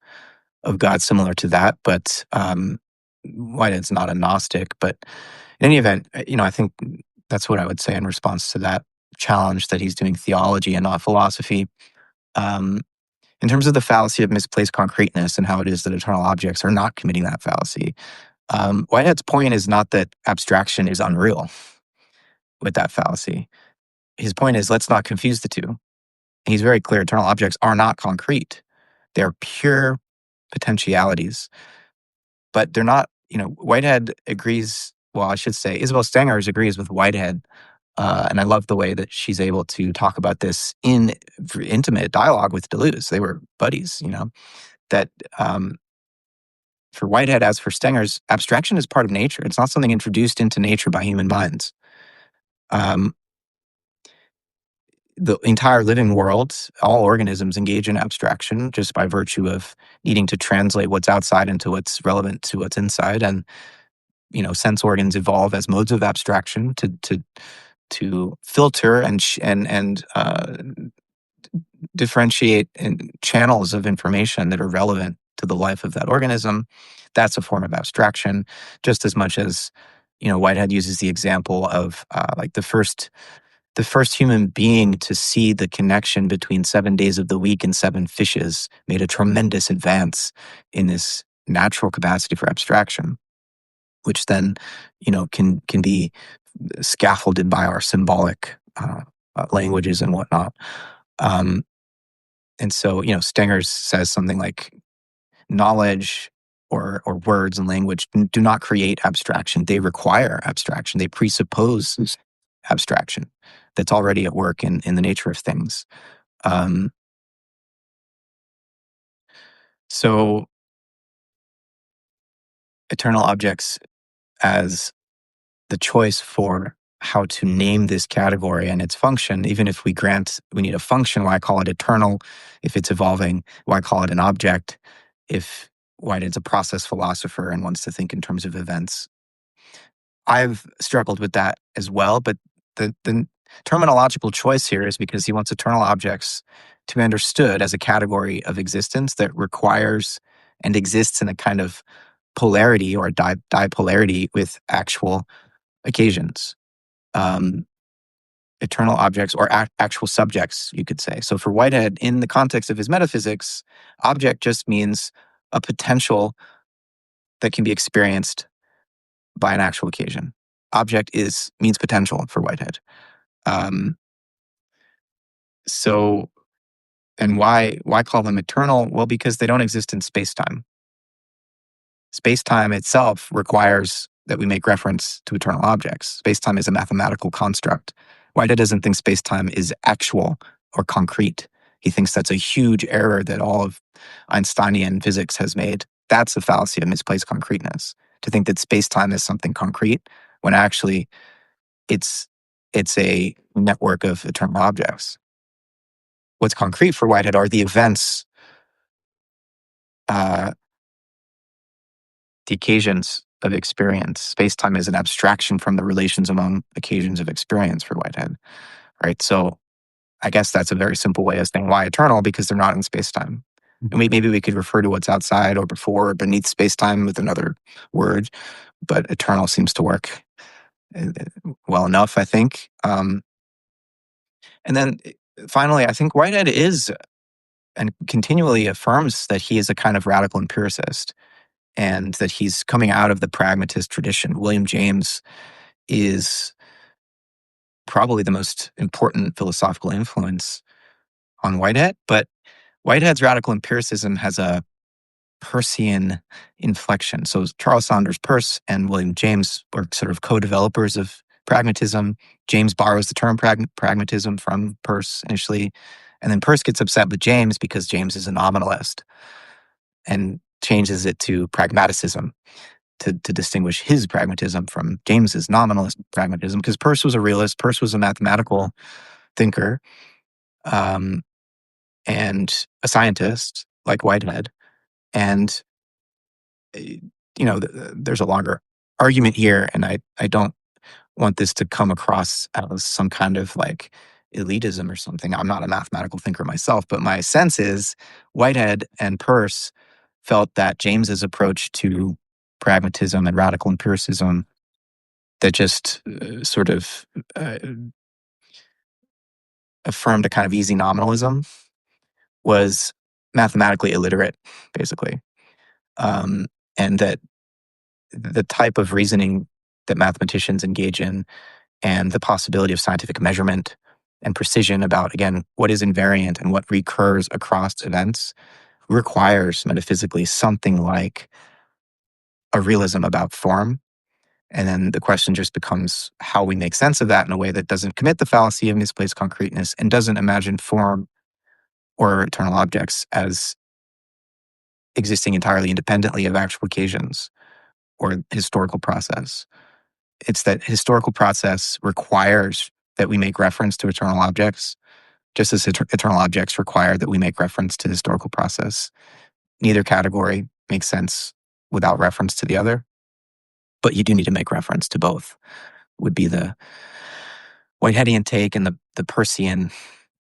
God similar to that. But Whitehead's not a Gnostic. But in any event, I think that's what I would say in response to that challenge that he's doing theology and not philosophy. In terms of the fallacy of misplaced concreteness and how it is that eternal objects are not committing that fallacy, Whitehead's point is not that abstraction is unreal with that fallacy. His point is, let's not confuse the two. And he's very clear, eternal objects are not concrete. They're pure potentialities. But they're not, Whitehead agrees, well, I should say, Isabel Stengers agrees with Whitehead. And I love the way that she's able to talk about this in intimate dialogue with Deleuze. They were buddies, that for Whitehead, as for Stengers, abstraction is part of nature. It's not something introduced into nature by human minds. The entire living world, all organisms engage in abstraction just by virtue of needing to translate what's outside into what's relevant to what's inside. And, sense organs evolve as modes of abstraction to filter and differentiate in channels of information that are relevant to the life of that organism. That's a form of abstraction, just as much as, Whitehead uses the example of like the first human being to see the connection between 7 days of the week and 7 fishes made a tremendous advance in this natural capacity for abstraction, which then, can be scaffolded by our symbolic languages and whatnot. And so, Stengers says something like knowledge or words and language do not create abstraction. They require abstraction. They presuppose abstraction that's already at work in the nature of things. So eternal objects as the choice for how to name this category and its function, even if we grant we need a function, why call it eternal? If it's evolving, why call it an object? If Whitehead's a process philosopher and wants to think in terms of events. I've struggled with that as well, but the terminological choice here is because he wants eternal objects to be understood as a category of existence that requires and exists in a kind of polarity or dipolarity with actual occasions. Eternal objects or actual subjects, you could say. So for Whitehead, in the context of his metaphysics, object just means a potential that can be experienced by an actual occasion. Object means potential for Whitehead. So, and why call them eternal? Well, because they don't exist in space-time. Space-time itself requires that we make reference to eternal objects. Space-time is a mathematical construct. Whitehead doesn't think space-time is actual or concrete. He thinks that's a huge error that all of Einsteinian physics has made. That's the fallacy of misplaced concreteness, to think that space-time is something concrete when actually it's a network of eternal objects. What's concrete for Whitehead are the events, the occasions of experience. Space-time is an abstraction from the relations among occasions of experience for Whitehead, right? So I guess that's a very simple way of saying why eternal, because they're not in space-time. And maybe we could refer to what's outside or before or beneath space-time with another word, but eternal seems to work well enough, I think. And then finally, I think Whitehead is and continually affirms that he is a kind of radical empiricist and that he's coming out of the pragmatist tradition. William James is probably the most important philosophical influence on Whitehead, but Whitehead's radical empiricism has a Peircean inflection. So Charles Saunders Peirce and William James were sort of co-developers of pragmatism. James borrows the term pragmatism from Peirce initially, and then Peirce gets upset with James because James is a nominalist and changes it to pragmaticism to distinguish his pragmatism from James's nominalist pragmatism, because Peirce was a realist. Peirce was a mathematical thinker and a scientist like Whitehead. And, there's a longer argument here, and I don't want this to come across as some kind of like elitism or something. I'm not a mathematical thinker myself, but my sense is Whitehead and Peirce felt that James's approach to pragmatism and radical empiricism that just sort of affirmed a kind of easy nominalism was mathematically illiterate, basically. And that the type of reasoning that mathematicians engage in and the possibility of scientific measurement and precision about, again, what is invariant and what recurs across events requires metaphysically something like a realism about form. And then the question just becomes how we make sense of that in a way that doesn't commit the fallacy of misplaced concreteness and doesn't imagine form or eternal objects as existing entirely independently of actual occasions or historical process. It's that historical process requires that we make reference to eternal objects, just as eternal objects require that we make reference to historical process. Neither category makes sense without reference to the other, but you do need to make reference to both, would be the Whiteheadian take and the Peircean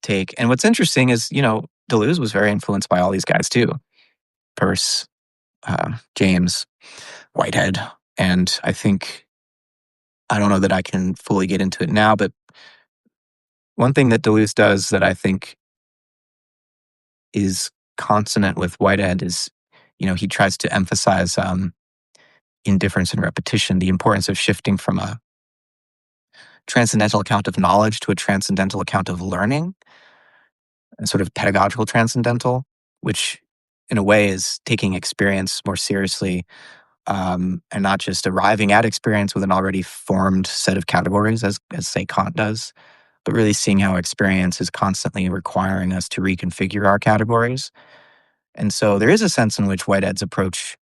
take. And what's interesting is, Deleuze was very influenced by all these guys too. Peirce, James, Whitehead. And I don't know that I can fully get into it now, but one thing that Deleuze does that I think is consonant with Whitehead is, he tries to emphasize indifference and repetition, the importance of shifting from a transcendental account of knowledge to a transcendental account of learning, a sort of pedagogical transcendental, which in a way is taking experience more seriously and not just arriving at experience with an already formed set of categories, as say Kant does, but really seeing how experience is constantly requiring us to reconfigure our categories. And so there is a sense in which Whitehead's approach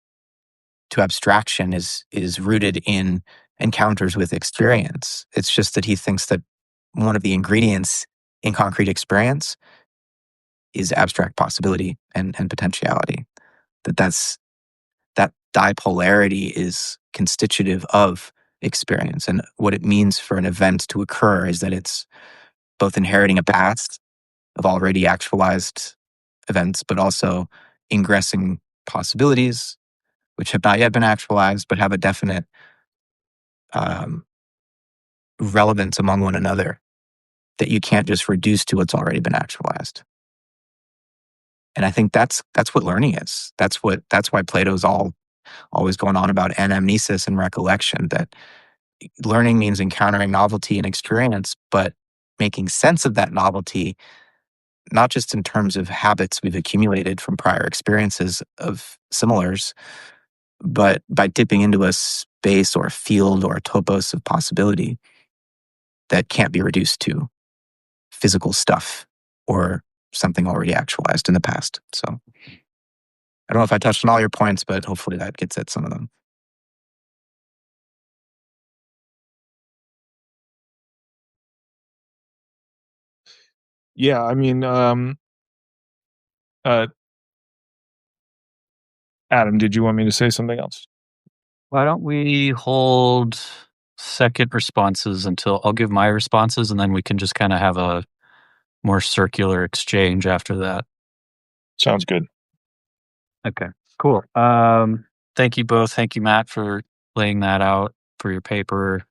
to abstraction is rooted in encounters with experience. It's just that he thinks that one of the ingredients in concrete experience is abstract possibility and potentiality. That dipolarity is constitutive of experience. And what it means for an event to occur is that it's both inheriting a past of already actualized events, but also ingressing possibilities which have not yet been actualized, but have a definite relevance among one another that you can't just reduce to what's already been actualized. And I think that's what learning is. That's why Plato's all always going on about anamnesis and recollection, that learning means encountering novelty and experience, but making sense of that novelty, not just in terms of habits we've accumulated from prior experiences of similars, but by dipping into a space or a field or a topos of possibility that can't be reduced to physical stuff or something already actualized in the past. So I don't know if I touched on all your points, but hopefully that gets at some of them. Yeah, I mean, Adam, did you want me to say something else? Why don't we hold second responses until I'll give my responses, and then we can just kind of have a more circular exchange after that. Sounds good. Okay, cool. Thank you both. Thank you, Matt, for laying that out for your paper.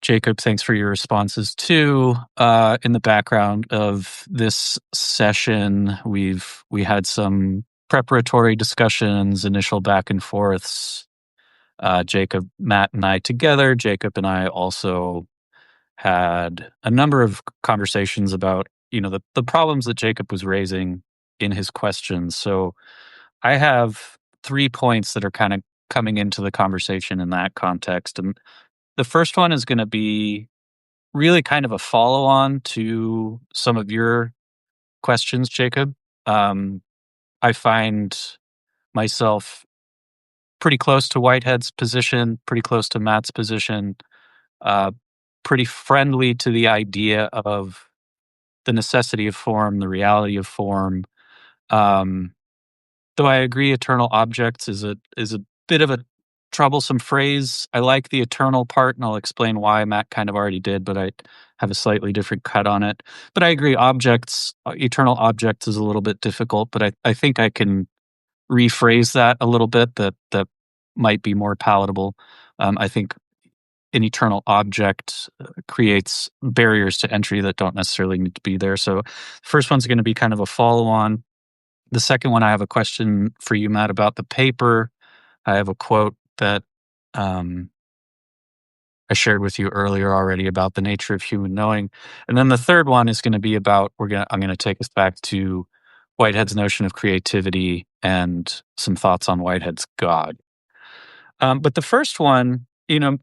Jacob, thanks for your responses too. In the background of this session, we had some preparatory discussions, initial back and forths. Jacob, Matt, and I together. Jacob and I also had a number of conversations about the problems that Jacob was raising in his questions. So I have 3 points that are kind of coming into the conversation in that context, and the first one is going to be really kind of a follow-on to some of your questions, Jacob. I find myself pretty close to Whitehead's position, pretty close to Matt's position, pretty friendly to the idea of the necessity of form, the reality of form. Though I agree, eternal objects is a bit of a troublesome phrase. I like the eternal part, and I'll explain why. Matt kind of already did, but I have a slightly different cut on it. But I agree, eternal objects is a little bit difficult, but I think I can rephrase that a little bit that might be more palatable. I think an eternal object creates barriers to entry that don't necessarily need to be there. So the first one's going to be kind of a follow-on. The second one, I have a question for you, Matt, about the paper. I have a quote that I shared with you earlier already about the nature of human knowing. And then the third one is going to be about, I'm going to take us back to Whitehead's notion of creativity and some thoughts on Whitehead's God. But the first one,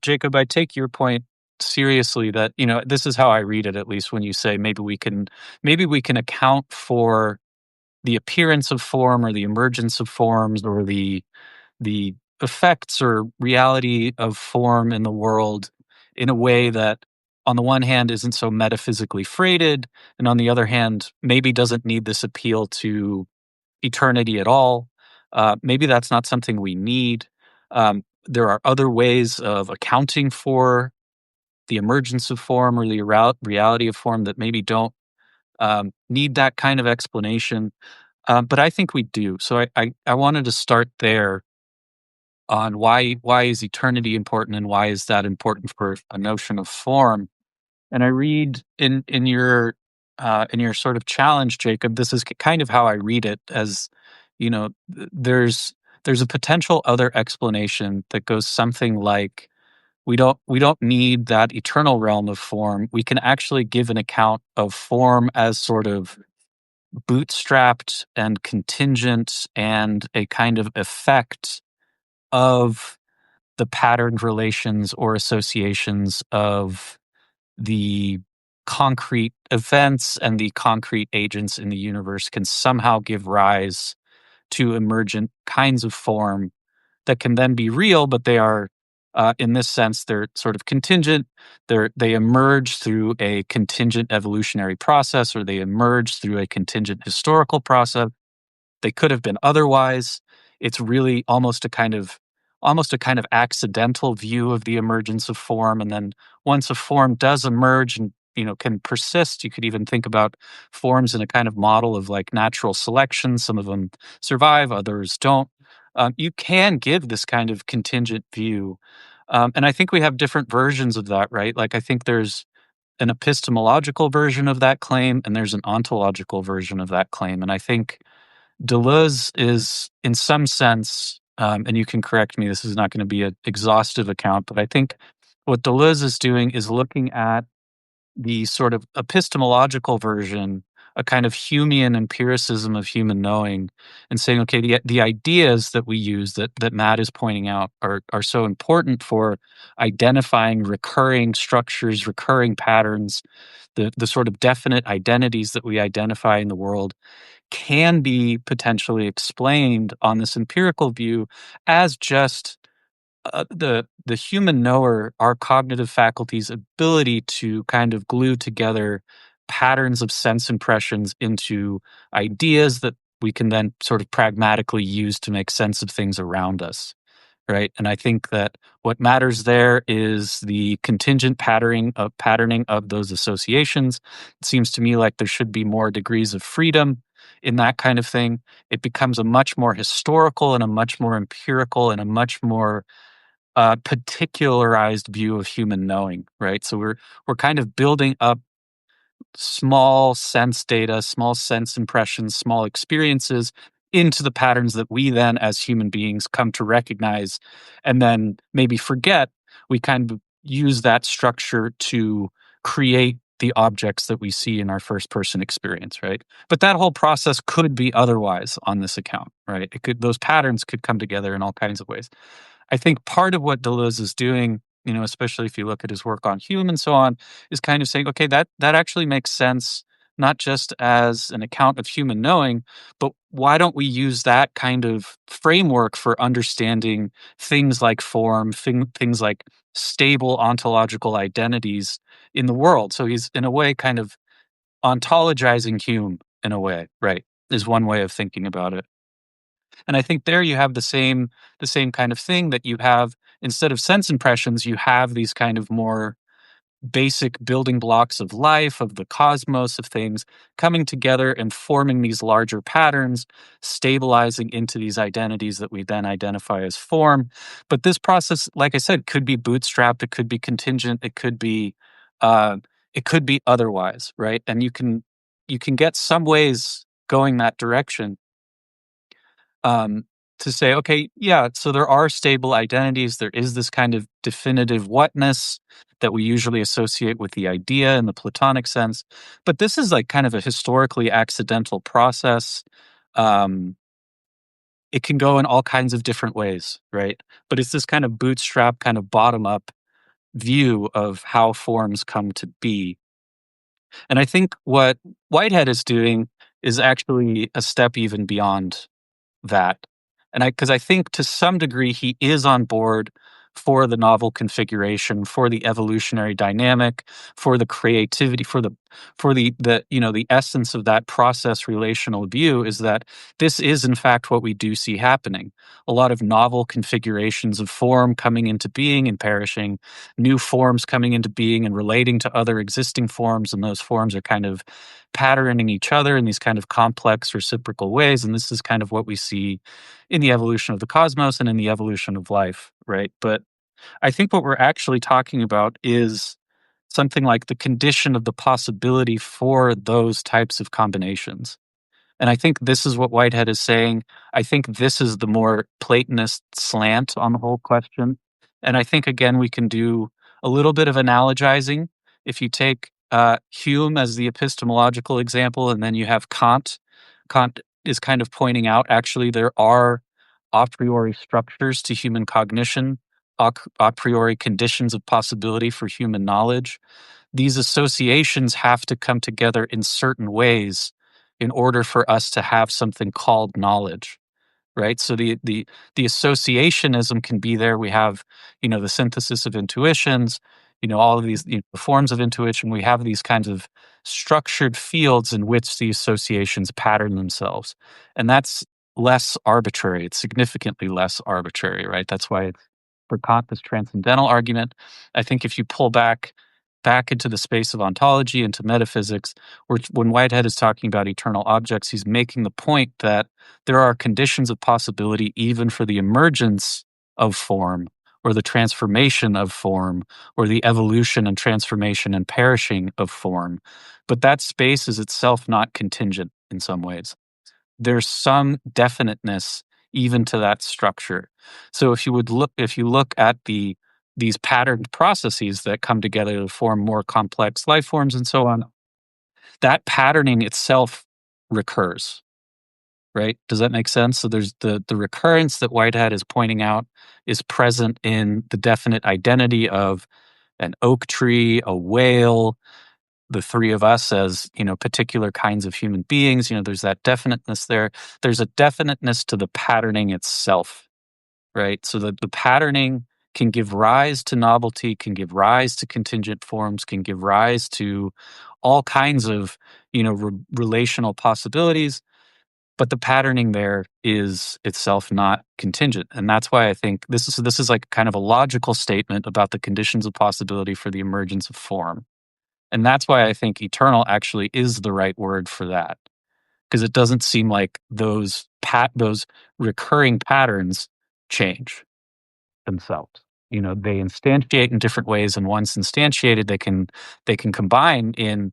Jacob, I take your point seriously that, this is how I read it, at least when you say maybe we can account for the appearance of form or the emergence of forms or the effects or reality of form in the world in a way that on the one hand isn't so metaphysically freighted, and on the other hand maybe doesn't need this appeal to eternity at all. Maybe that's not something we need. There are other ways of accounting for the emergence of form or the reality of form that maybe don't need that kind of explanation. But I think we do. So I wanted to start there on why is eternity important and why is that important for a notion of form. And I read in your sort of challenge, Jacob. This is kind of how I read it, as there's a potential other explanation that goes something like we don't need that eternal realm of form. We can actually give an account of form as sort of bootstrapped and contingent and a kind of effect of the patterned relations or associations of the concrete events and the concrete agents in the universe can somehow give rise to emergent kinds of form that can then be real, but they are, in this sense, they're sort of contingent. They emerge through a contingent evolutionary process, or they emerge through a contingent historical process. They could have been otherwise. It's really almost a kind of accidental view of the emergence of form. And then once a form does emerge and can persist, you could even think about forms in a kind of model of like natural selection. Some of them survive, others don't. You can give this kind of contingent view. And I think we have different versions of that, right? Like I think there's an epistemological version of that claim and there's an ontological version of that claim. And I think Deleuze is, in some sense, and you can correct me, this is not going to be an exhaustive account, but I think what Deleuze is doing is looking at the sort of epistemological version, a kind of Humean empiricism of human knowing, and saying, okay, the ideas that we use that Matt is pointing out are so important for identifying recurring structures, recurring patterns, the sort of definite identities that we identify in the world can be potentially explained on this empirical view as just the human knower, our cognitive faculties' ability to kind of glue together patterns of sense impressions into ideas that we can then sort of pragmatically use to make sense of things around us, right? And I think that what matters there is the contingent patterning of those associations. It seems to me like there should be more degrees of freedom in that kind of thing. It becomes a much more historical and a much more empirical and a much more particularized view of human knowing, right? So we're kind of building up small sense data, small sense impressions, small experiences into the patterns that we then as human beings come to recognize and then maybe forget. We kind of use that structure to create the objects that we see in our first person experience, right? But that whole process could be otherwise on this account, right? Those patterns could come together in all kinds of ways. I think part of what Deleuze is doing, especially if you look at his work on Hume and so on, is kind of saying, okay, that actually makes sense, not just as an account of human knowing, but why don't we use that kind of framework for understanding things like form, things like stable ontological identities in the world? So he's in a way kind of ontologizing Hume in a way, right? Is one way of thinking about it. And I think there you have the same kind of thing that you have instead of sense impressions, you have these kind of more basic building blocks of life, of the cosmos, of things coming together and forming these larger patterns, stabilizing into these identities that we then identify as form. But this process, like I said, could be bootstrapped, it could be contingent, uh, it could be otherwise, right? And you can get some ways going that direction, um, to say, okay, yeah, so there are stable identities. There is this kind of definitive whatness that we usually associate with the idea in the Platonic sense. But this is like kind of a historically accidental process. Um, it can go in all kinds of different ways, right? But it's this kind of bootstrap, kind of bottom up view of how forms come to be. And I think what Whitehead is doing is actually a step even beyond that. And because I think to some degree he is on board for the novel configuration, for the evolutionary dynamic, for the creativity, for the essence of that process relational view is that this is in fact what we do see happening. A lot of novel configurations of form coming into being and perishing, new forms coming into being and relating to other existing forms, and those forms are kind of patterning each other in these kind of complex reciprocal ways. And this is kind of what we see in the evolution of the cosmos and in the evolution of life, right? But I think what we're actually talking about is something like the condition of the possibility for those types of combinations. And I think this is what Whitehead is saying. I think this is the more Platonist slant on the whole question. And I think, again, we can do a little bit of analogizing. If you take Hume as the epistemological example, and then you have Kant, Kant is kind of pointing out actually there are a priori structures to human cognition, a priori conditions of possibility for human knowledge. These associations have to come together in certain ways in order for us to have something called knowledge, right? So the associationism can be there. We have, the synthesis of intuitions, all of these forms of intuition. We have these kinds of structured fields in which the associations pattern themselves, and that's less arbitrary. It's significantly less arbitrary, right? That's why for Kant, this transcendental argument. I think if you pull back into the space of ontology, into metaphysics, when Whitehead is talking about eternal objects, he's making the point that there are conditions of possibility even for the emergence of form, or the transformation of form, or the evolution and transformation and perishing of form. But that space is itself not contingent in some ways. There's some definiteness even to that structure. So if you look at these patterned processes that come together to form more complex life forms and so on, that patterning itself recurs, right? Does that make sense? So there's the recurrence that Whitehead is pointing out is present in the definite identity of an oak tree, a whale, the three of us as, particular kinds of human beings. There's that definiteness there. There's a definiteness to the patterning itself, right? So the patterning can give rise to novelty, can give rise to contingent forms, can give rise to all kinds of, relational possibilities. But the patterning there is itself not contingent. And that's why I think this is like kind of a logical statement about the conditions of possibility for the emergence of form. And that's why I think eternal actually is the right word for that. Because it doesn't seem like those recurring patterns change themselves. They instantiate in different ways, and once instantiated, they can combine in,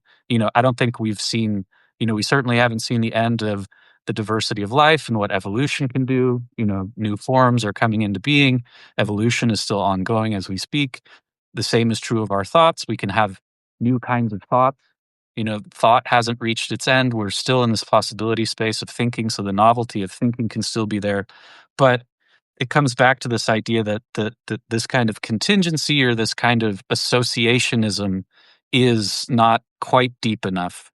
I don't think we've seen, we certainly haven't seen the end of the diversity of life and what evolution can do. New forms are coming into being. Evolution is still ongoing as we speak. The same is true of our thoughts. We can have new kinds of thoughts. Thought hasn't reached its end. We're still in this possibility space of thinking, so the novelty of thinking can still be there. But it comes back to this idea that this kind of contingency or this kind of associationism is not quite deep enough.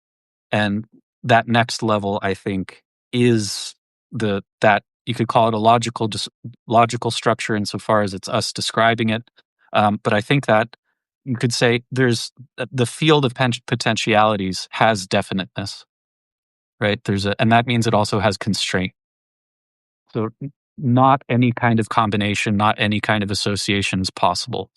And that next level, I think, is that you could call it a logical structure insofar as it's us describing it. But I think that you could say there's the field of potentialities has definiteness, right? And that means it also has constraint. So not any kind of combination, not any kind of association is possible.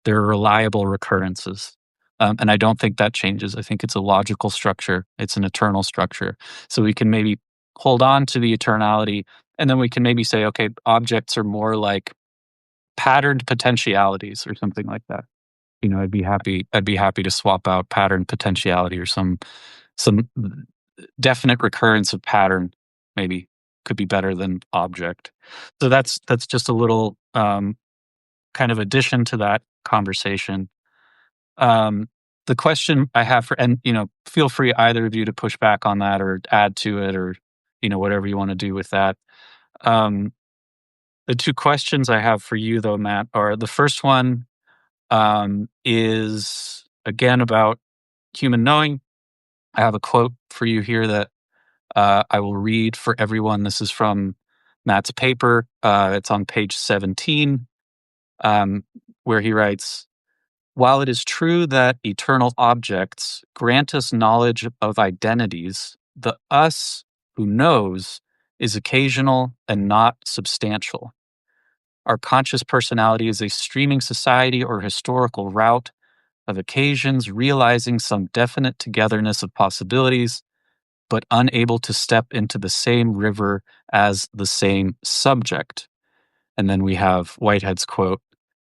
There are reliable recurrences. And I don't think that changes. I think it's a logical structure. It's an eternal structure. So we can maybe hold on to the eternality, and then we can maybe say, okay, objects are more like patterned potentialities or something like that. I'd be happy to swap out patterned potentiality or some definite recurrence of pattern, maybe could be better than object. So that's just a little kind of addition to that conversation. The question I have and feel free either of you to push back on that or add to it or whatever you want to do with that. The two questions I have for you though, Matt, are the first one is again about human knowing. I have a quote for you here that I will read for everyone. This is from Matt's paper. It's on page 17, where he writes, "While it is true that eternal objects grant us knowledge of identities, the us who knows is occasional and not substantial. Our conscious personality is a streaming society or historical route of occasions realizing some definite togetherness of possibilities, but unable to step into the same river as the same subject." And then we have Whitehead's quote,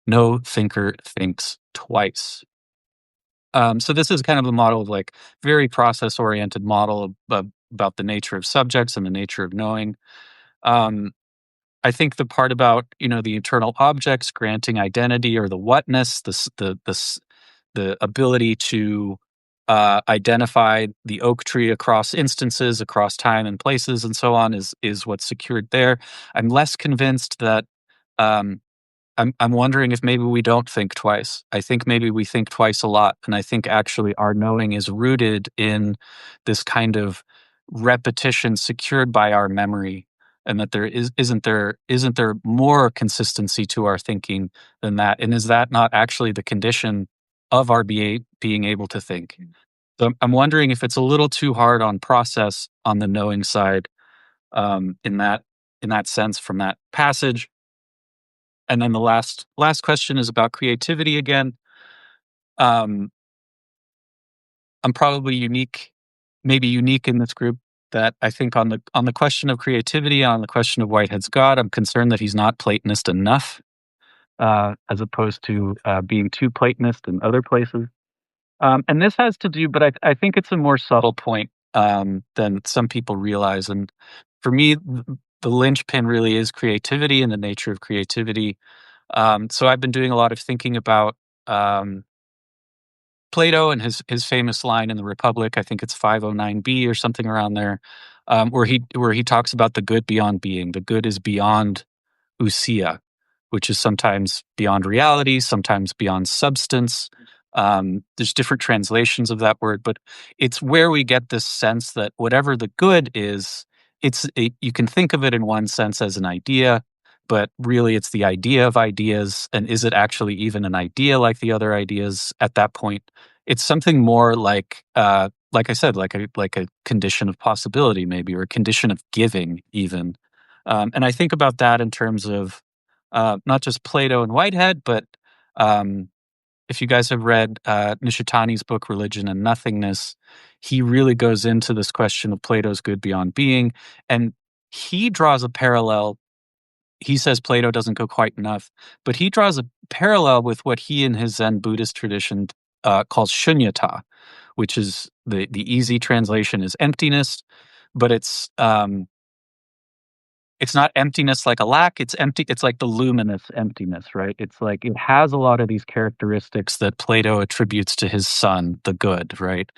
"No thinker thinks twice." So this is kind of a model of like very process-oriented model about the nature of subjects and the nature of knowing. I think the part about the eternal objects granting identity or the whatness, the ability to identify the oak tree across instances, across time and places, and so on, is what's secured there. I'm less convinced that. I'm wondering if maybe we don't think twice. I think maybe we think twice a lot, and I think actually our knowing is rooted in this kind of repetition secured by our memory, and that there isn't there more consistency to our thinking than that? And is that not actually the condition of our being able to think? So I'm wondering if it's a little too hard on process on the knowing side, in that sense from that passage. And then the last question is about creativity again. I'm probably maybe unique in this group, that I think on the question of creativity, on the question of Whitehead's God, I'm concerned that he's not Platonist enough, as opposed to being too Platonist in other places. And this has to do, but I think it's a more subtle point than some people realize. And for me, linchpin really is creativity and the nature of creativity. So I've been doing a lot of thinking about Plato and his famous line in the Republic. I think it's 509b or something around there, where he talks about the good beyond being. The good is beyond ousia, which is sometimes beyond reality, sometimes beyond substance. There's different translations of that word, but it's where we get this sense that whatever the good is, you can think of it in one sense as an idea, but really it's the idea of ideas. And is it actually even an idea like the other ideas at that point? It's something more like I said, like a condition of possibility, maybe, or a condition of giving, even. And I think about that in terms of not just Plato and Whitehead, but if you guys have read Nishitani's book, Religion and Nothingness, he really goes into this question of Plato's good beyond being. And he draws a parallel. He says Plato doesn't go quite enough, but he draws a parallel with what he in his Zen Buddhist tradition calls shunyata, which is the easy translation is emptiness, but it's not emptiness like a lack. It's empty. It's like the luminous emptiness, right? It's like it has a lot of these characteristics that Plato attributes to his son, the good, right?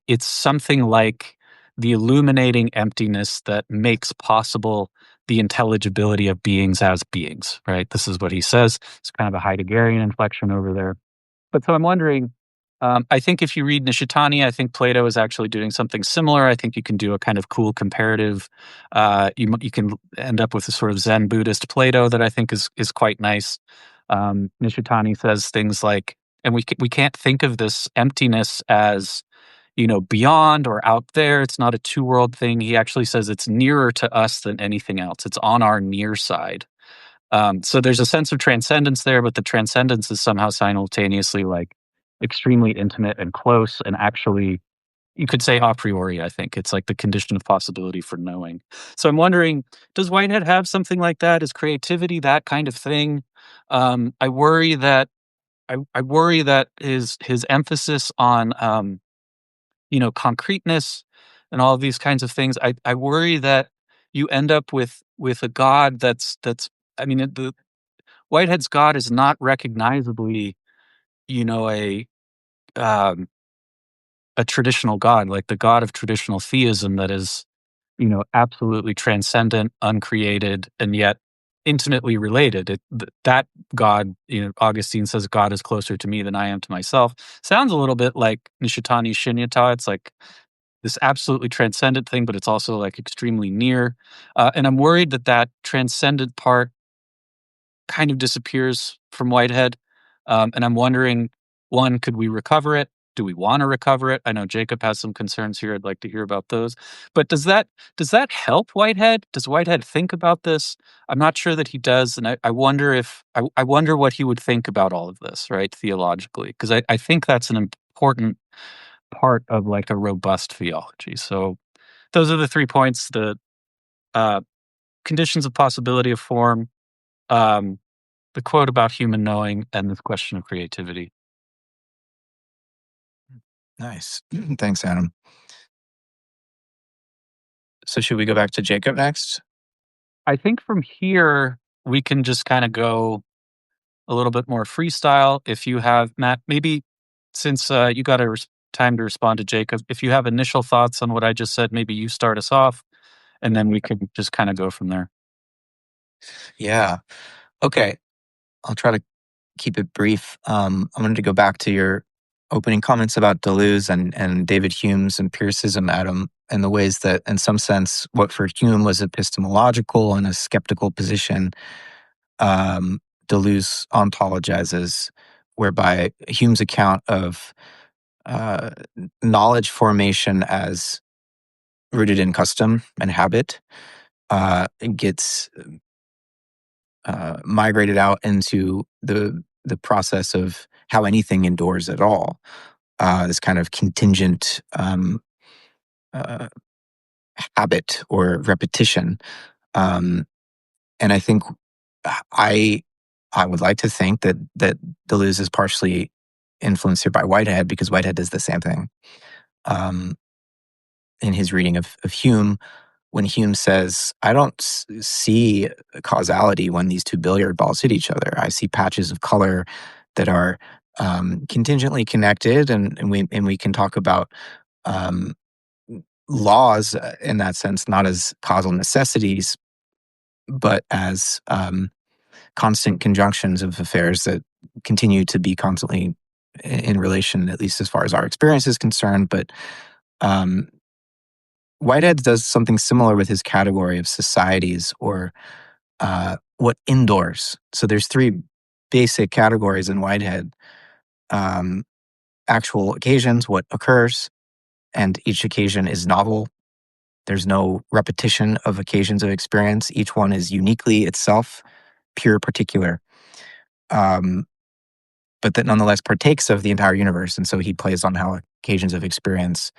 It's something like the illuminating emptiness that makes possible the intelligibility of beings as beings, right? This is what he says. It's kind of a Heideggerian inflection over there. But so I'm wondering, I think if you read Nishitani, I think Plato is actually doing something similar. I think you can do a kind of cool comparative. You can end up with a sort of Zen Buddhist Plato that I think is quite nice. Nishitani says things like, and we can't think of this emptiness as beyond or out there. It's not a two-world thing. He actually says it's nearer to us than anything else. It's on our near side. So there's a sense of transcendence there, but the transcendence is somehow simultaneously like extremely intimate and close, and actually, you could say a priori, I think. It's like the condition of possibility for knowing. So I'm wondering, does Whitehead have something like that? Is creativity that kind of thing? I worry that I worry that his emphasis on concreteness and all of these kinds of things. I worry that you end up with a God that's I mean the Whitehead's God is not recognizably, you know, um, a traditional God, like the God of traditional theism that is, absolutely transcendent, uncreated, and yet intimately related. That God, Augustine says God is closer to me than I am to myself. Sounds a little bit like Nishitani's Shunyata. It's like this absolutely transcendent thing, but it's also like extremely near. And I'm worried that transcendent part kind of disappears from Whitehead. And I'm wondering, one, could we recover it? Do we want to recover it? I know Jacob has some concerns here. I'd like to hear about those. But does that help Whitehead? Does Whitehead think about this? I'm not sure that he does, and I wonder if I wonder what he would think about all of this, right, theologically, because I think that's an important part of like a robust theology. So those are the 3 points: the uh, conditions of possibility of form, um, the quote about human knowing, and this question of creativity. Nice. Thanks, Adam. So should we go back to Jacob next? I think from here we can just kind of go a little bit more freestyle. If you have, Matt, maybe since you got time to respond to Jacob, if you have initial thoughts on what I just said, maybe you start us off, and then we could just kind of go from there. Yeah. Okay. I'll try to keep it brief. I wanted to go back to your opening comments about Deleuze and David Hume's empiricism, Adam, and the ways that, in some sense, what for Hume was epistemological and a skeptical position, Deleuze ontologizes, whereby Hume's account of uh, knowledge formation as rooted in custom and habit gets migrated out into the process of how anything endures at all. This kind of contingent uh, habit or repetition, and I think I I would like to think that Deleuze is partially influenced here by Whitehead, because Whitehead does the same thing in his reading of Hume, when Hume says, I don't see causality when these two billiard balls hit each other. I see patches of color that are contingently connected, and we can talk about laws in that sense, not as causal necessities, but as constant conjunctions of affairs that continue to be constantly in relation, at least as far as our experience is concerned. But Whitehead does something similar with his category of societies, or what indoors. So there's three basic categories in Whitehead: actual occasions, what occurs, and each occasion is novel. There's no repetition of occasions of experience. Each one is uniquely itself, pure, particular, but that nonetheless partakes of the entire universe. And so he plays on how occasions of experience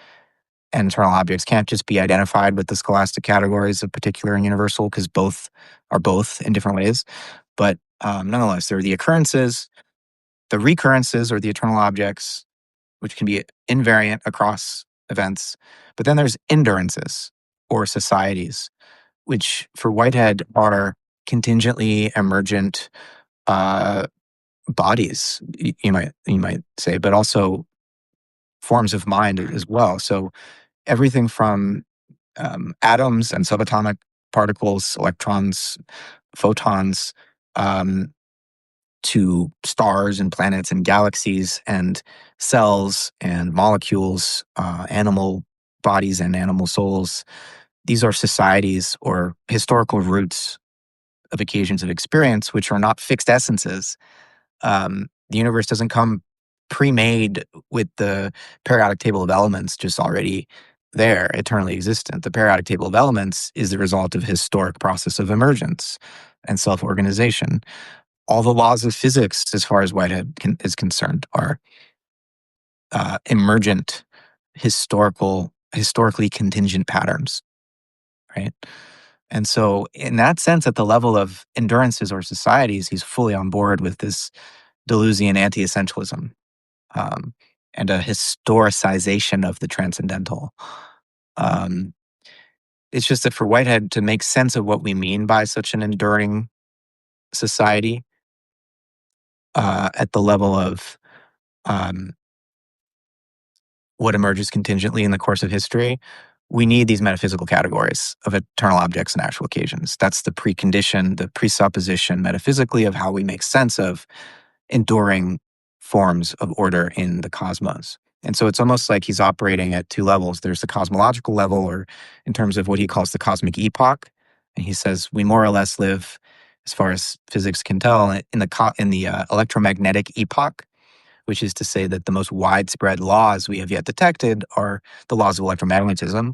and internal objects can't just be identified with the scholastic categories of particular and universal, because both are both in different ways. But nonetheless, there are the occurrences, the recurrences, or the eternal objects, which can be invariant across events. But then there's endurances, or societies, which for Whitehead are contingently emergent bodies, you might say, but also forms of mind as well. So everything from atoms and subatomic particles, electrons, photons, to stars and planets and galaxies and cells and molecules, animal bodies and animal souls. These are societies or historical roots of occasions of experience, which are not fixed essences. The universe doesn't come pre-made with the periodic table of elements just already there, eternally existent. The periodic table of elements is the result of a historic process of emergence and self-organization. All the laws of physics, as far as Whitehead is concerned, are emergent, historically contingent patterns, right? And so, in that sense, at the level of endurances or societies, he's fully on board with this Deleuzian anti-essentialism, and a historicization of the transcendental. It's just that for Whitehead to make sense of what we mean by such an enduring society, at the level of what emerges contingently in the course of history, we need these metaphysical categories of eternal objects and actual occasions. That's the precondition, the presupposition metaphysically of how we make sense of enduring forms of order in the cosmos. And so it's almost like he's operating at two levels. There's the cosmological level, or in terms of what he calls the cosmic epoch. And he says we more or less live, as far as physics can tell, in the electromagnetic epoch, which is to say that the most widespread laws we have yet detected are the laws of electromagnetism.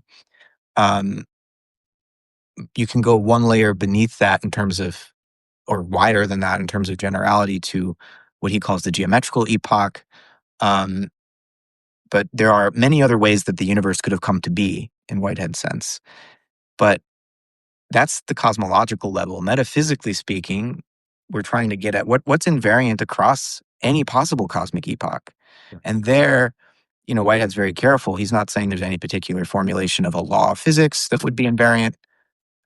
You can go one layer beneath that in terms of, or wider than that in terms of generality, to what he calls the geometrical epoch. But there are many other ways that the universe could have come to be in Whitehead's sense. But that's the cosmological level. Metaphysically speaking, we're trying to get at what's invariant across any possible cosmic epoch. And there, Whitehead's very careful. He's not saying there's any particular formulation of a law of physics that would be invariant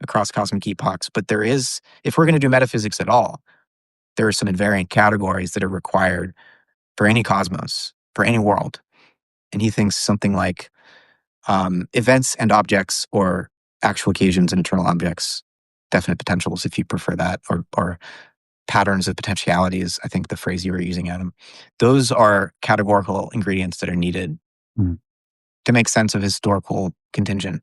across cosmic epochs, but there is, if we're going to do metaphysics at all, there are some invariant categories that are required for any cosmos, for any world. And he thinks something like events and objects, or actual occasions and eternal objects, definite potentials, if you prefer that, or patterns of potentialities, I think the phrase you were using, Adam. Those are categorical ingredients that are needed to make sense of historical contingent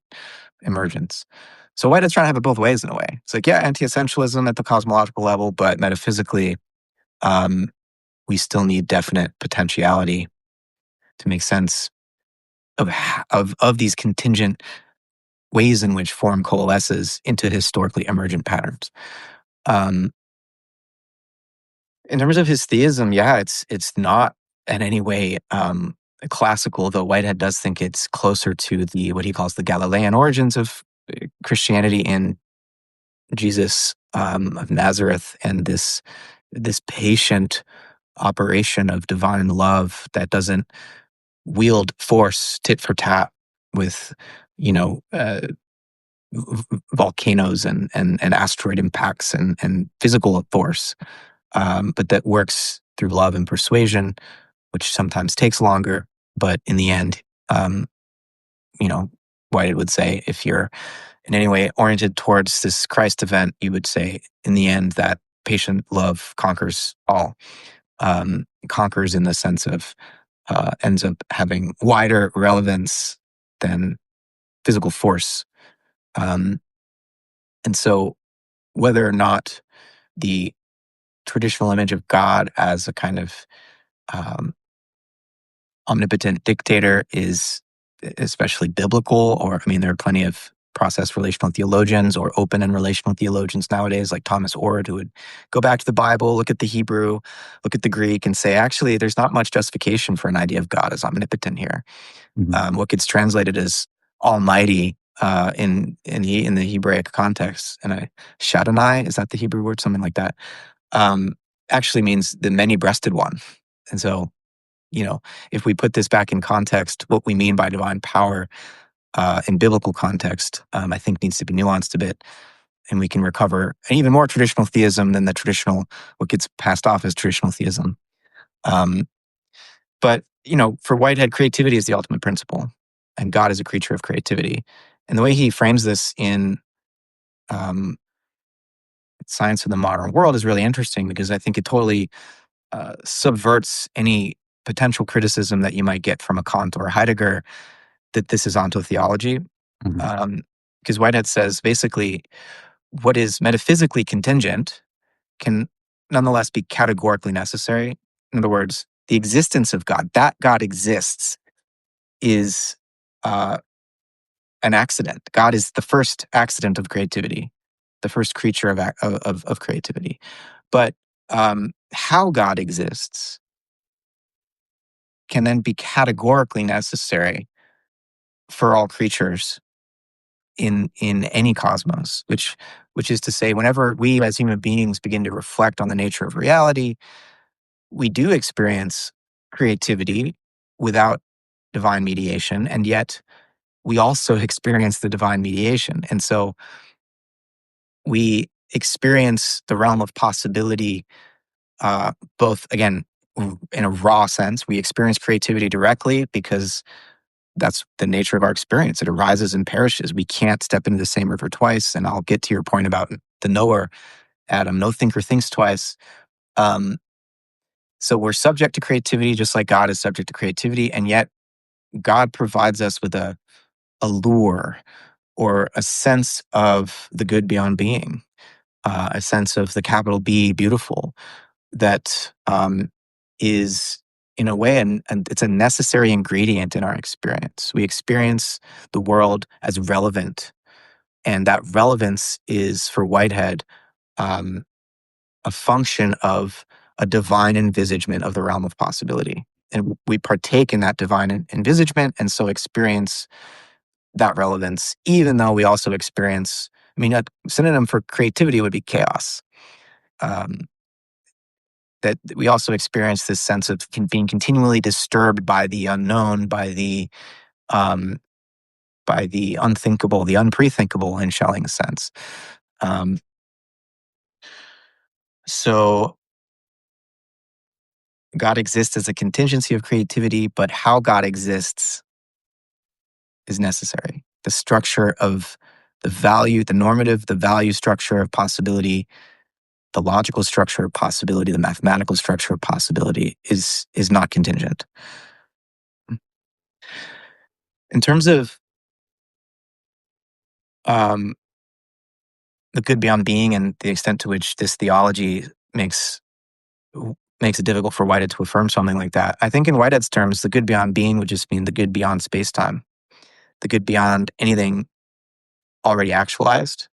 emergence. So Whitehead's trying to have it both ways in a way. It's like, yeah, anti-essentialism at the cosmological level, but metaphysically, we still need definite potentiality to make sense of these contingent ways in which form coalesces into historically emergent patterns. In terms of his theism, yeah, it's not in any way classical, though Whitehead does think it's closer to what he calls the Galilean origins of Christianity in Jesus of Nazareth, and this patient operation of divine love that doesn't wield force tit for tat with volcanoes and asteroid impacts and physical force, but that works through love and persuasion, which sometimes takes longer. But in the end, Whitehead would say, if you're in any way oriented towards this Christ event, you would say, in the end, that patient love conquers all. Conquers in the sense of ends up having wider relevance than physical force. And so whether or not the traditional image of God as a kind of omnipotent dictator is especially biblical, or there are plenty of process relational theologians or open and relational theologians nowadays, like Thomas Ord, who would go back to the Bible, look at the Hebrew, look at the Greek, and say, actually, there's not much justification for an idea of God as omnipotent here. What gets translated as almighty in the Hebraic context, and Shaddai, is that the Hebrew word? Something like that. Actually means the many-breasted one. And so, if we put this back in context, what we mean by divine power in biblical context, I think needs to be nuanced a bit, and we can recover an even more traditional theism than what gets passed off as traditional theism. But, for Whitehead, creativity is the ultimate principle, and God is a creature of creativity. And the way he frames this in Science of the Modern World is really interesting, because I think it totally subverts any potential criticism that you might get from a Kant or a Heidegger that this is ontotheology. Because Whitehead says, basically, what is metaphysically contingent can nonetheless be categorically necessary. In other words, the existence of God, that God exists, is an accident. God is the first accident of creativity, the first creature of creativity. But how God exists can then be categorically necessary for all creatures in any cosmos, which is to say, whenever we as human beings begin to reflect on the nature of reality, we do experience creativity without divine mediation, and yet we also experience the divine mediation. And so we experience the realm of possibility, both, again, in a raw sense. We experience creativity directly because that's the nature of our experience. It arises and perishes. We can't step into the same river twice. And I'll get to your point about the knower, Adam. No thinker thinks twice. So we're subject to creativity just like God is subject to creativity. And yet God provides us with a lure or a sense of the good beyond being, a sense of the capital B beautiful that is, in a way, and it's a necessary ingredient in our experience. We experience the world as relevant, and that relevance is, for Whitehead, a function of a divine envisagement of the realm of possibility. And we partake in that divine envisagement, and so experience that relevance, even though we also experience, a synonym for creativity would be chaos. That we also experience this sense of being continually disturbed by the unknown, by the unthinkable, the unprethinkable in Schelling's sense. So God exists as a contingency of creativity, but how God exists is necessary. The structure of the value, the normative, the value structure of possibility, the logical structure of possibility, the mathematical structure of possibility is not contingent. In terms of the good beyond being and the extent to which this theology makes it difficult for Whitehead to affirm something like that, I think in Whitehead's terms, the good beyond being would just mean the good beyond space-time, the good beyond anything already actualized.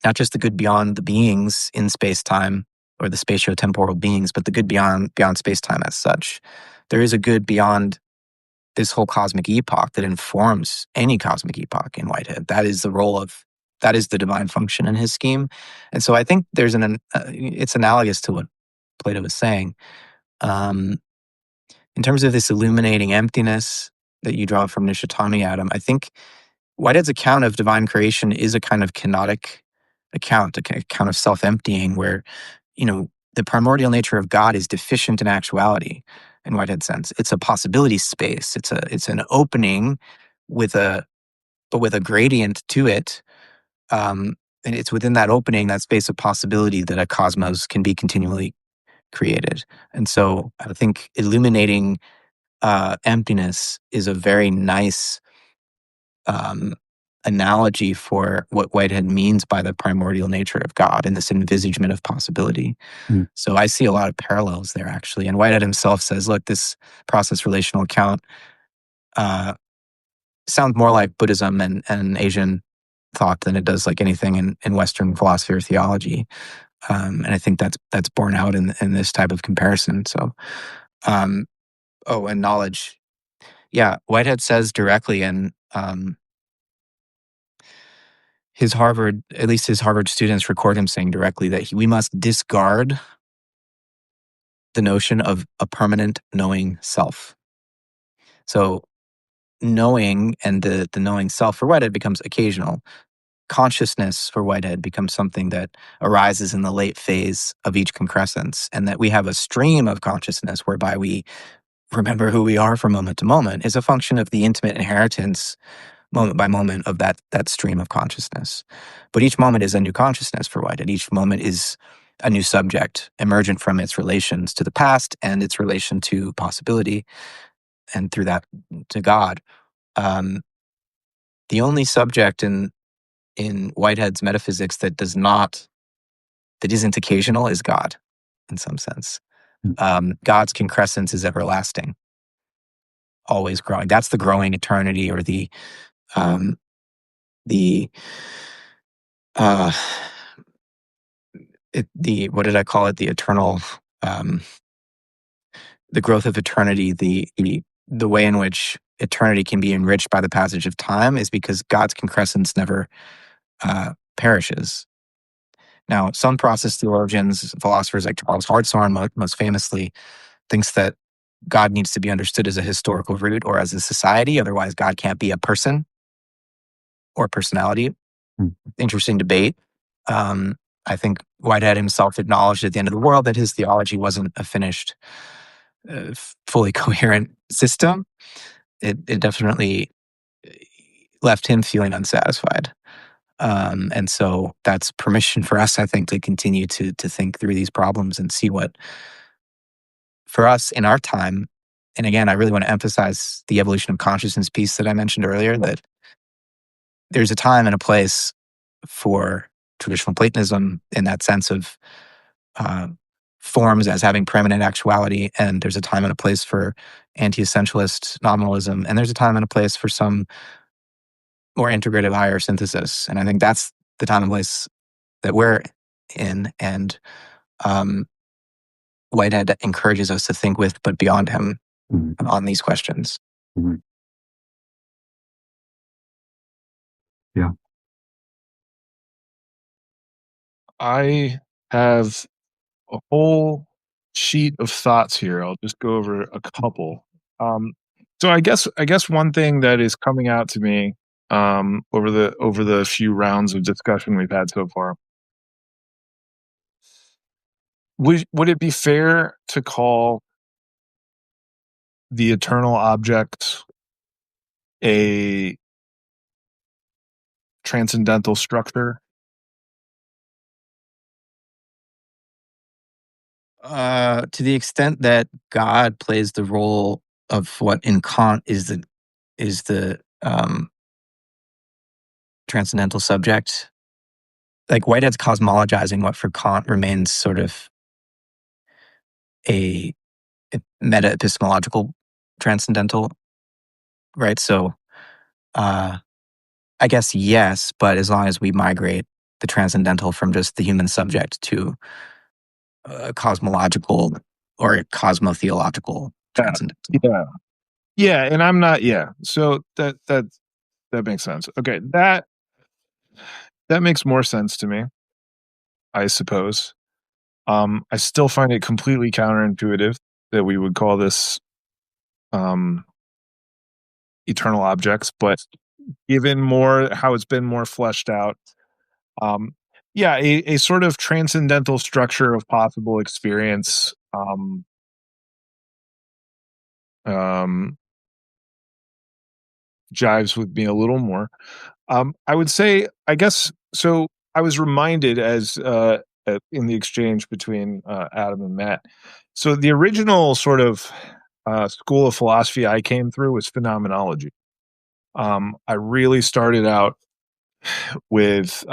Not just the good beyond the beings in space-time or the spatio-temporal beings, but the good beyond space-time as such. There is a good beyond this whole cosmic epoch that informs any cosmic epoch in Whitehead. That is the divine function in his scheme. And so I think there's it's analogous to what Plato was saying. In terms of this illuminating emptiness that you draw from Nishitani, Adam, I think Whitehead's account of divine creation is a kind of kenotic account, account of self-emptying, where, the primordial nature of God is deficient in actuality. In Whitehead's sense, it's a possibility space. It's an opening with a gradient to it, and it's within that opening, that space of possibility, that a cosmos can be continually created. And so, I think illuminating emptiness is a very nice analogy for what Whitehead means by the primordial nature of God and this envisagement of possibility. So I see a lot of parallels there, actually. And Whitehead himself says, look, this process relational account sounds more like Buddhism and Asian thought than it does like anything in Western philosophy or theology. And I think that's borne out in this type of comparison. So, and knowledge. Yeah, Whitehead says directly, and at least his Harvard students record him saying directly that we must discard the notion of a permanent knowing self. So knowing and the knowing self for Whitehead becomes occasional. Consciousness for Whitehead becomes something that arises in the late phase of each concrescence, and that we have a stream of consciousness whereby we remember who we are from moment to moment is a function of the intimate inheritance moment by moment of that stream of consciousness. But each moment is a new consciousness for Whitehead. Each moment is a new subject emergent from its relations to the past and its relation to possibility, and through that to God. The only subject in Whitehead's metaphysics that isn't occasional is God, in some sense. God's concrescence is everlasting, always growing. That's the growing eternity, or the what did I call it? The eternal, the growth of eternity. The way in which eternity can be enriched by the passage of time is because God's concrescence never perishes. Now, some process theologians, philosophers like Charles Hartshorne, most famously, thinks that God needs to be understood as a historical root or as a society. Otherwise, God can't be a person or personality. Interesting debate. I think Whitehead himself acknowledged at the end of the world that his theology wasn't a finished, fully coherent system. It definitely left him feeling unsatisfied. And so that's permission for us, I think, to continue to think through these problems and see what, for us in our time, and again, I really want to emphasize the evolution of consciousness piece that I mentioned earlier, that there's a time and a place for traditional Platonism in that sense of forms as having preeminent actuality, and there's a time and a place for anti-essentialist nominalism, and there's a time and a place for some more integrative higher synthesis. And I think that's the time and place that we're in, and Whitehead encourages us to think with, but beyond him, on these questions. Yeah. I have a whole sheet of thoughts here. I'll just go over a couple. So I guess one thing that is coming out to me over the few rounds of discussion we've had so far, would it be fair to call the eternal object a transcendental structure? To the extent that God plays the role of what in Kant is the transcendental subject, like Whitehead's cosmologizing what for Kant remains sort of a meta-epistemological transcendental, right? So I guess yes, but as long as we migrate the transcendental from just the human subject to cosmological or cosmotheological transcendental. Yeah, and I'm not. Yeah, so that makes sense. Okay, that makes more sense to me, I suppose. I still find it completely counterintuitive that we would call this eternal objects, but given more, how it's been more fleshed out. Yeah, a sort of transcendental structure of possible experience. Um, jives with me a little more. I would say, I guess, so I was reminded in the exchange between Adam and Matt. So the original sort of school of philosophy I came through was phenomenology. I really started out with,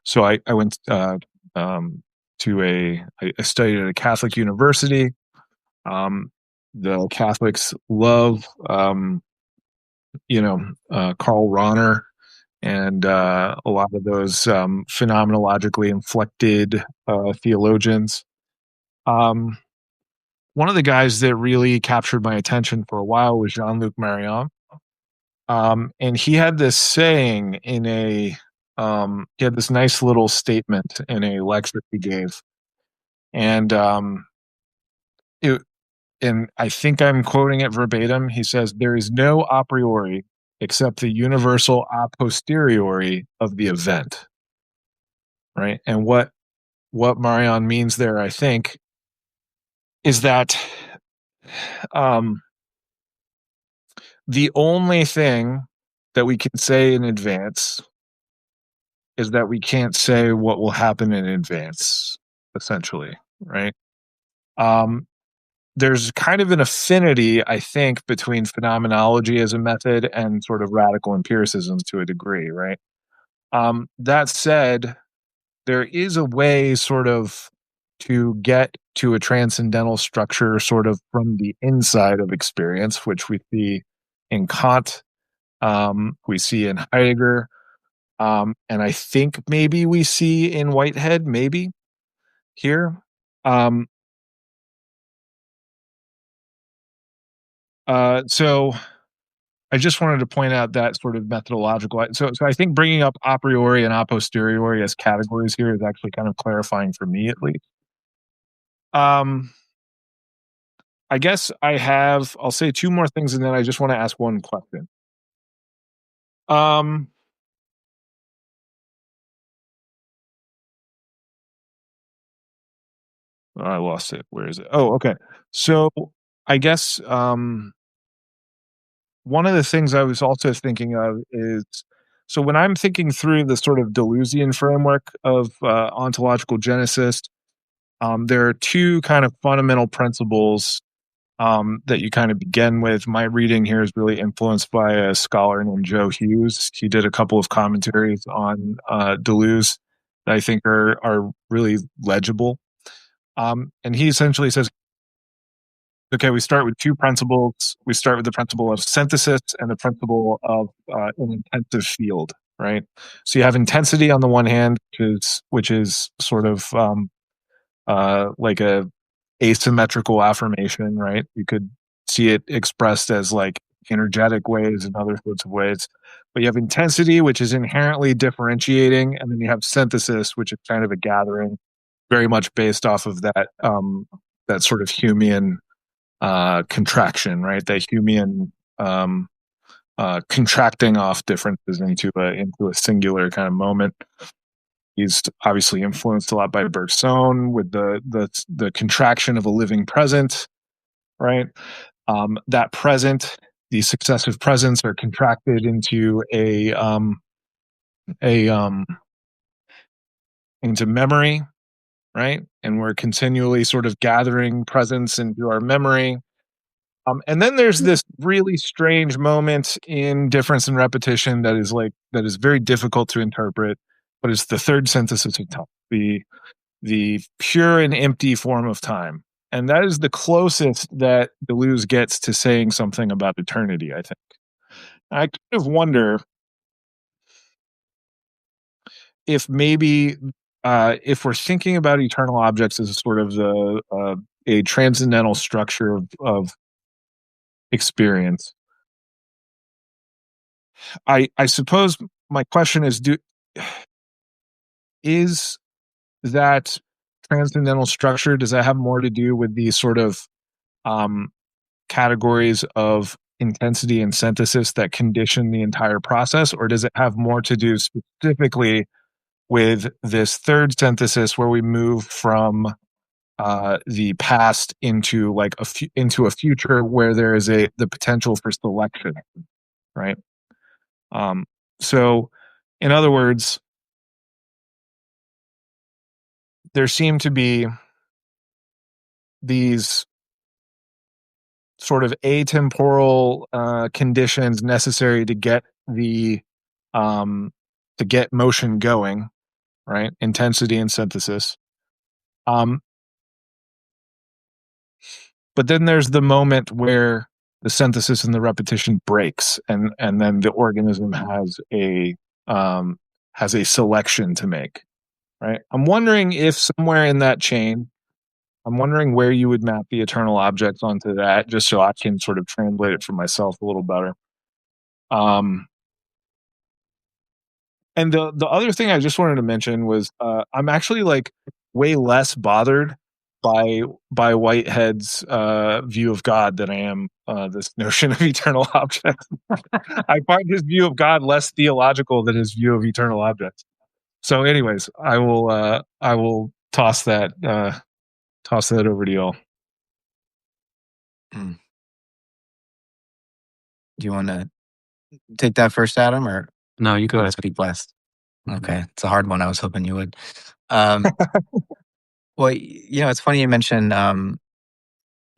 so I went I studied at a Catholic university. Um, the Catholics love, Karl Rahner and a lot of those phenomenologically inflected theologians. Um, One of the guys that really captured my attention for a while was Jean-Luc Marion. And he had this saying he had this nice little statement in a lecture he gave. And it, and I think I'm quoting it verbatim. He says, "There is no a priori except the universal a posteriori of the event." Right. And what Marion means there, I think, is that um, the only thing that we can say in advance is that we can't say what will happen in advance, essentially, right? Um, there's kind of an affinity, I think, between phenomenology as a method and sort of radical empiricism to a degree, right? That said, there is a way sort of to get to a transcendental structure sort of from the inside of experience, which we see in Kant, we see in Heidegger, and I think maybe we see in Whitehead, maybe here. Um, so I just wanted to point out that sort of methodological. So I think bringing up a priori and a posteriori as categories here is actually kind of clarifying for me, at least. Um, I guess I'll say two more things and then I just want to ask one question. Um, I lost it. Where is it? Oh, okay. So I guess one of the things I was also thinking of is, so when I'm thinking through the sort of Deleuzian framework of ontological genesis, there are two kind of fundamental principles that you kind of begin with. My reading here is really influenced by a scholar named Joe Hughes. He did a couple of commentaries on Deleuze that I think are really legible. And he essentially says, okay, we start with two principles. We start with the principle of synthesis and the principle of an intensive field, right? So you have intensity on the one hand, which is sort of like a asymmetrical affirmation, right? You could see it expressed as like energetic ways and other sorts of ways. But you have intensity, which is inherently differentiating, and then you have synthesis, which is kind of a gathering, very much based off of that sort of Humean contraction, right? That Humean contracting off differences into a singular kind of moment. He's obviously influenced a lot by Bergson with the contraction of a living present, right? That present, the successive presents are contracted into a into memory, right? And we're continually sort of gathering presence into our memory. And then there's this really strange moment in difference and repetition that is very difficult to interpret, but it's the third synthesis of time, the pure and empty form of time. And that is the closest that Deleuze gets to saying something about eternity, I think. I kind of wonder if maybe if we're thinking about eternal objects as a sort of a transcendental structure of experience, I suppose my question is that transcendental structure, does that have more to do with these sort of um, categories of intensity and synthesis that condition the entire process, or does it have more to do specifically with this third synthesis where we move from the past into like into a future where there is the potential for selection, right? So, in other words, there seem to be these sort of atemporal conditions necessary to get the to get motion going, right? Intensity and synthesis. But then there's the moment where the synthesis and the repetition breaks, and then the organism has a selection to make, right? I'm wondering if somewhere in that chain, I'm wondering where you would map the eternal objects onto that, just so I can sort of translate it for myself a little better. And the other thing I just wanted to mention was I'm actually like way less bothered by Whitehead's view of God than I am this notion of eternal objects. I find his view of God less theological than his view of eternal objects. So, anyways, I will toss that over to y'all. Do you want to take that first, Adam, or No, you go ahead. speak last? Okay, it's a hard one. I was hoping you would. Well, it's funny you mentioned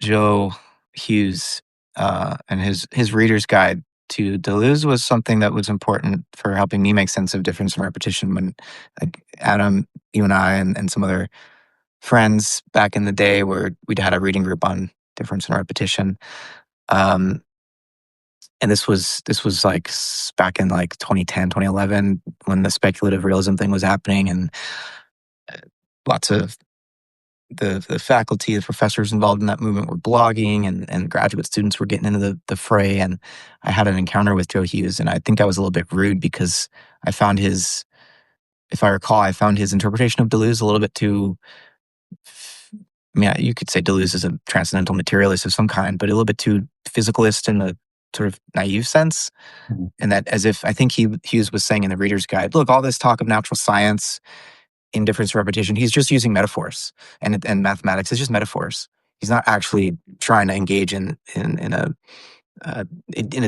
Joe Hughes and his reader's guide to Deleuze was something that was important for helping me make sense of difference and repetition. When like Adam, you and I, and some other friends back in the day, where we'd had a reading group on difference and repetition. And this was like back in like 2010, 2011, when the speculative realism thing was happening, and lots of the faculty, the professors involved in that movement were blogging, and graduate students were getting into the fray. And I had an encounter with Joe Hughes, and I think I was a little bit rude because I found his, if I recall, I found his interpretation of Deleuze a little bit too, I mean, you could say Deleuze is a transcendental materialist of some kind, but a little bit too physicalist in the sort of naive sense. Mm-hmm. And that, as if, I think Hughes was saying in the reader's guide, look, all this talk of natural science, indifference, repetition, he's just using metaphors, and mathematics is just metaphors. He's not actually trying to engage in a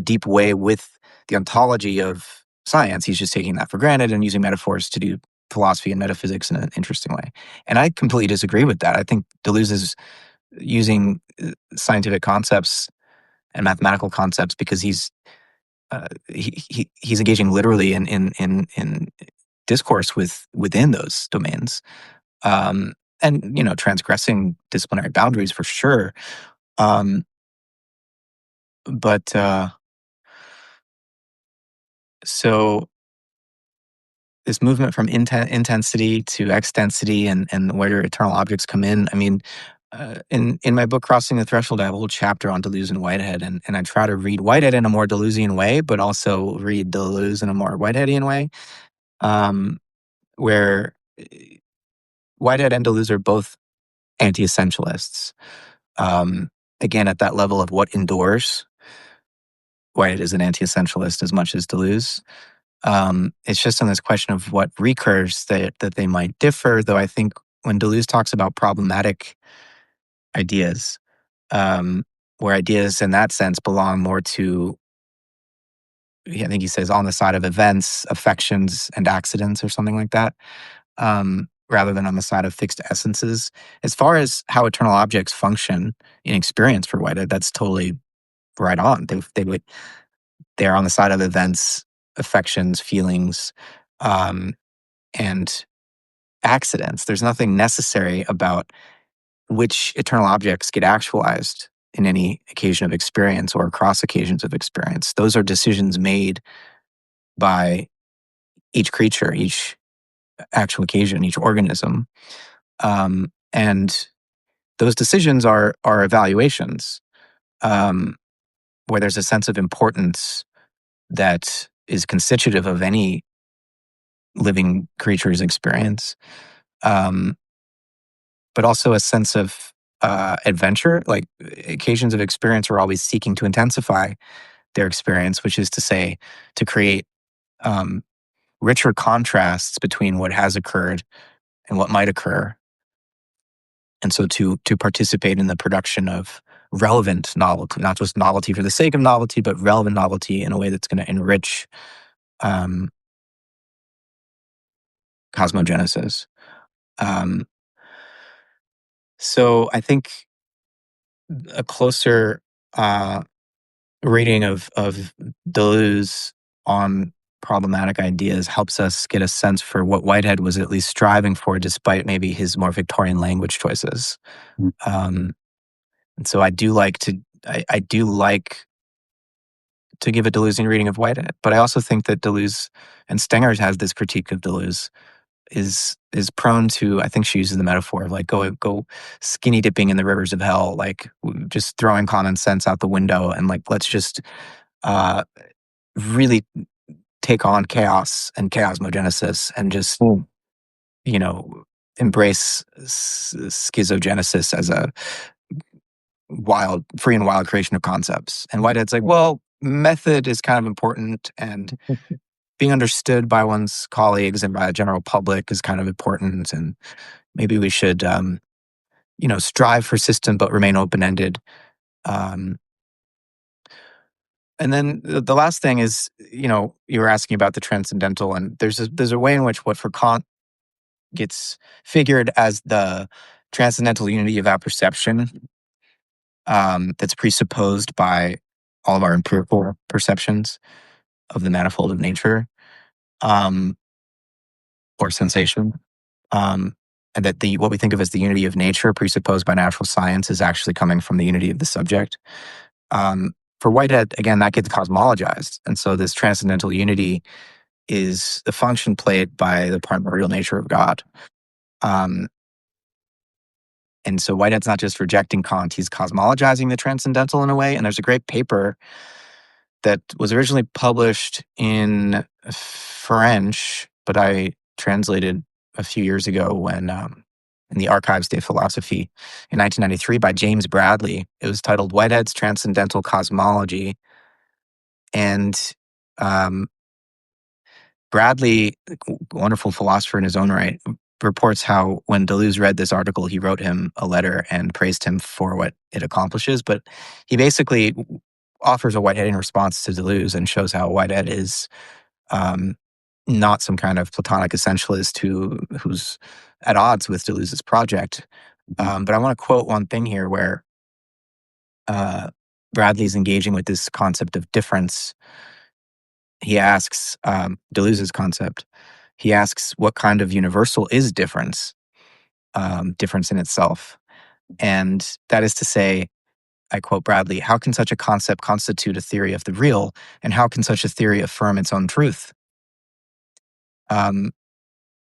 deep way with the ontology of science. He's just taking that for granted and using metaphors to do philosophy and metaphysics in an interesting way. And I completely disagree with that. I think Deleuze is using scientific concepts and mathematical concepts because he's engaging literally in discourse within those domains, and transgressing disciplinary boundaries for sure. But so this movement from intensity to extensity, and where do eternal objects come in? I mean, in my book Crossing the Threshold, I have a whole chapter on Deleuze and Whitehead, and I try to read Whitehead in a more Deleuzian way, but also read Deleuze in a more Whiteheadian way, where Whitehead and Deleuze are both anti-essentialists. Again, at that level of what endures, Whitehead is an anti-essentialist as much as Deleuze. It's just on this question of what recurs that they might differ, though I think when Deleuze talks about problematic ideas, where ideas in that sense belong more to, I think he says, on the side of events, affections, and accidents, or something like that, rather than on the side of fixed essences. As far as how eternal objects function in experience for Whitehead, that's totally right on. They're on the side of events, affections, feelings, and accidents. There's nothing necessary about which eternal objects get actualized in any occasion of experience or across occasions of experience. Those are decisions made by each creature, each actual occasion, each organism. And those decisions are evaluations, where there's a sense of importance that is constitutive of any living creature's experience, but also a sense of adventure. Like occasions of experience are always seeking to intensify their experience, which is to say, to create richer contrasts between what has occurred and what might occur. And so to participate in the production of relevant novelty, not just novelty for the sake of novelty, but relevant novelty in a way that's going to enrich cosmogenesis. So I think a closer reading of Deleuze on problematic ideas helps us get a sense for what Whitehead was at least striving for, despite maybe his more Victorian language choices. And so I do like to give a Deleuzean reading of Whitehead, but I also think that Deleuze, and Stengers has this critique of Deleuze, is prone to, I think she uses the metaphor of like go skinny dipping in the rivers of hell, like just throwing common sense out the window and like let's just really take on chaos and chaosmogenesis and just embrace schizogenesis as a free and wild creation of concepts. And Whitehead's like, well, method is kind of important, and being understood by one's colleagues and by the general public is kind of important, and maybe we should strive for system but remain open-ended. And then the last thing is, you were asking about the transcendental, and there's a way in which what for Kant gets figured as the transcendental unity of apperception that's presupposed by all of our empirical perceptions of the manifold of nature or sensation. And that what we think of as the unity of nature presupposed by natural science is actually coming from the unity of the subject. For Whitehead, again, that gets cosmologized. And so this transcendental unity is the function played by the primordial nature of God. And so Whitehead's not just rejecting Kant, he's cosmologizing the transcendental in a way. And there's a great paper that was originally published in French, but I translated a few years ago when in the Archives de Philosophie in 1993 by James Bradley. It was titled Whitehead's Transcendental Cosmology. And Bradley, wonderful philosopher in his own right, reports how when Deleuze read this article, he wrote him a letter and praised him for what it accomplishes. But he basically offers a Whiteheadian response to Deleuze and shows how Whitehead is not some kind of Platonic essentialist who's at odds with Deleuze's project. But I want to quote one thing here where Bradley's engaging with this concept of difference. He asks Deleuze's concept. He asks, what kind of universal is difference? Difference in itself. And that is to say, I quote Bradley, how can such a concept constitute a theory of the real? And how can such a theory affirm its own truth?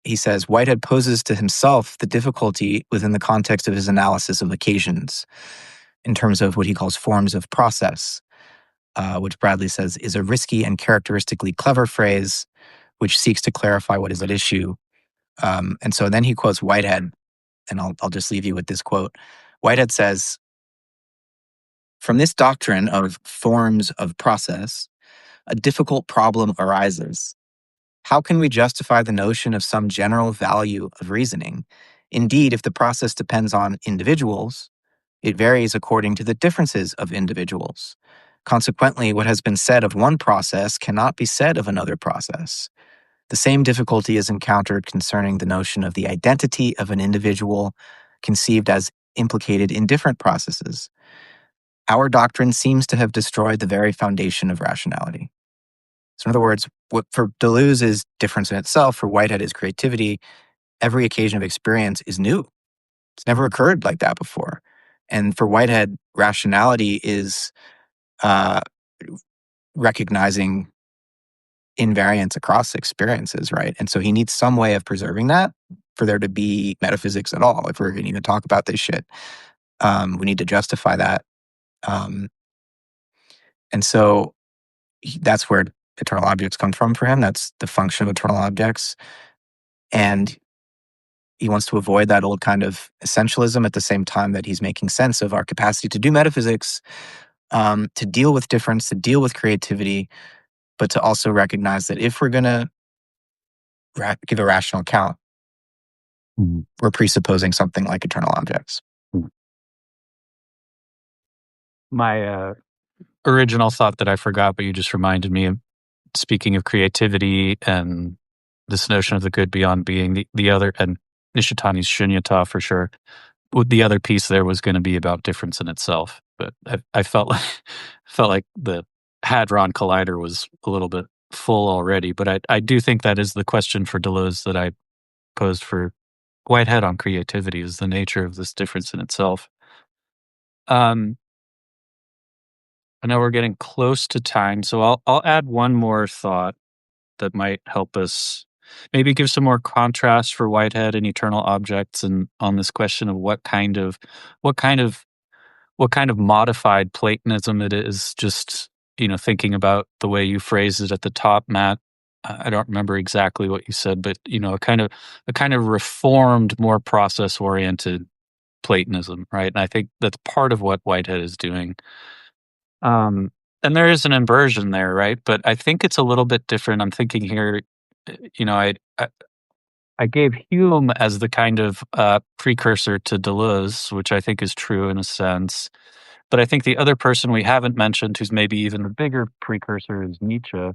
He says, Whitehead poses to himself the difficulty within the context of his analysis of occasions in terms of what he calls forms of process, which Bradley says is a risky and characteristically clever phrase which seeks to clarify what is at issue. And so then he quotes Whitehead, and I'll just leave you with this quote. Whitehead says, from this doctrine of forms of process, a difficult problem arises. How can we justify the notion of some general value of reasoning? Indeed, if the process depends on individuals, it varies according to the differences of individuals. Consequently, what has been said of one process cannot be said of another process. The same difficulty is encountered concerning the notion of the identity of an individual conceived as implicated in different processes. Our doctrine seems to have destroyed the very foundation of rationality. So in other words, what for Deleuze is difference in itself, for Whitehead is creativity. Every occasion of experience is new. It's never occurred like that before. And for Whitehead, rationality is recognizing invariance across experiences, right? And so he needs some way of preserving that for there to be metaphysics at all. If we're going to even talk about this shit, we need to justify that. And so that's where eternal objects come from for him. That's the function of eternal objects. And he wants to avoid that old kind of essentialism at the same time that he's making sense of our capacity to do metaphysics, to deal with difference, to deal with creativity, but to also recognize that if we're going to give a rational account, we're presupposing something like eternal objects. My original thought that I forgot, but you just reminded me of, speaking of creativity and this notion of the good beyond being, the other, and Nishitani's shunyata for sure. The other piece there was going to be about difference in itself, but I felt like the Hadron Collider was a little bit full already. But I do think that is the question for Deleuze that I posed for Whitehead on creativity, is the nature of this difference in itself. I know we're getting close to time, so I'll add one more thought that might help us maybe give some more contrast for Whitehead and eternal objects, and on this question of what kind of modified Platonism it is. Just, thinking about the way you phrased it at the top, Matt. I don't remember exactly what you said, but a kind of reformed, more process oriented Platonism, right? And I think that's part of what Whitehead is doing. And there is an inversion there, right? But I think it's a little bit different. I'm thinking here, I gave Hume as the kind of precursor to Deleuze, which I think is true in a sense. But I think the other person we haven't mentioned, who's maybe even a bigger precursor, is Nietzsche.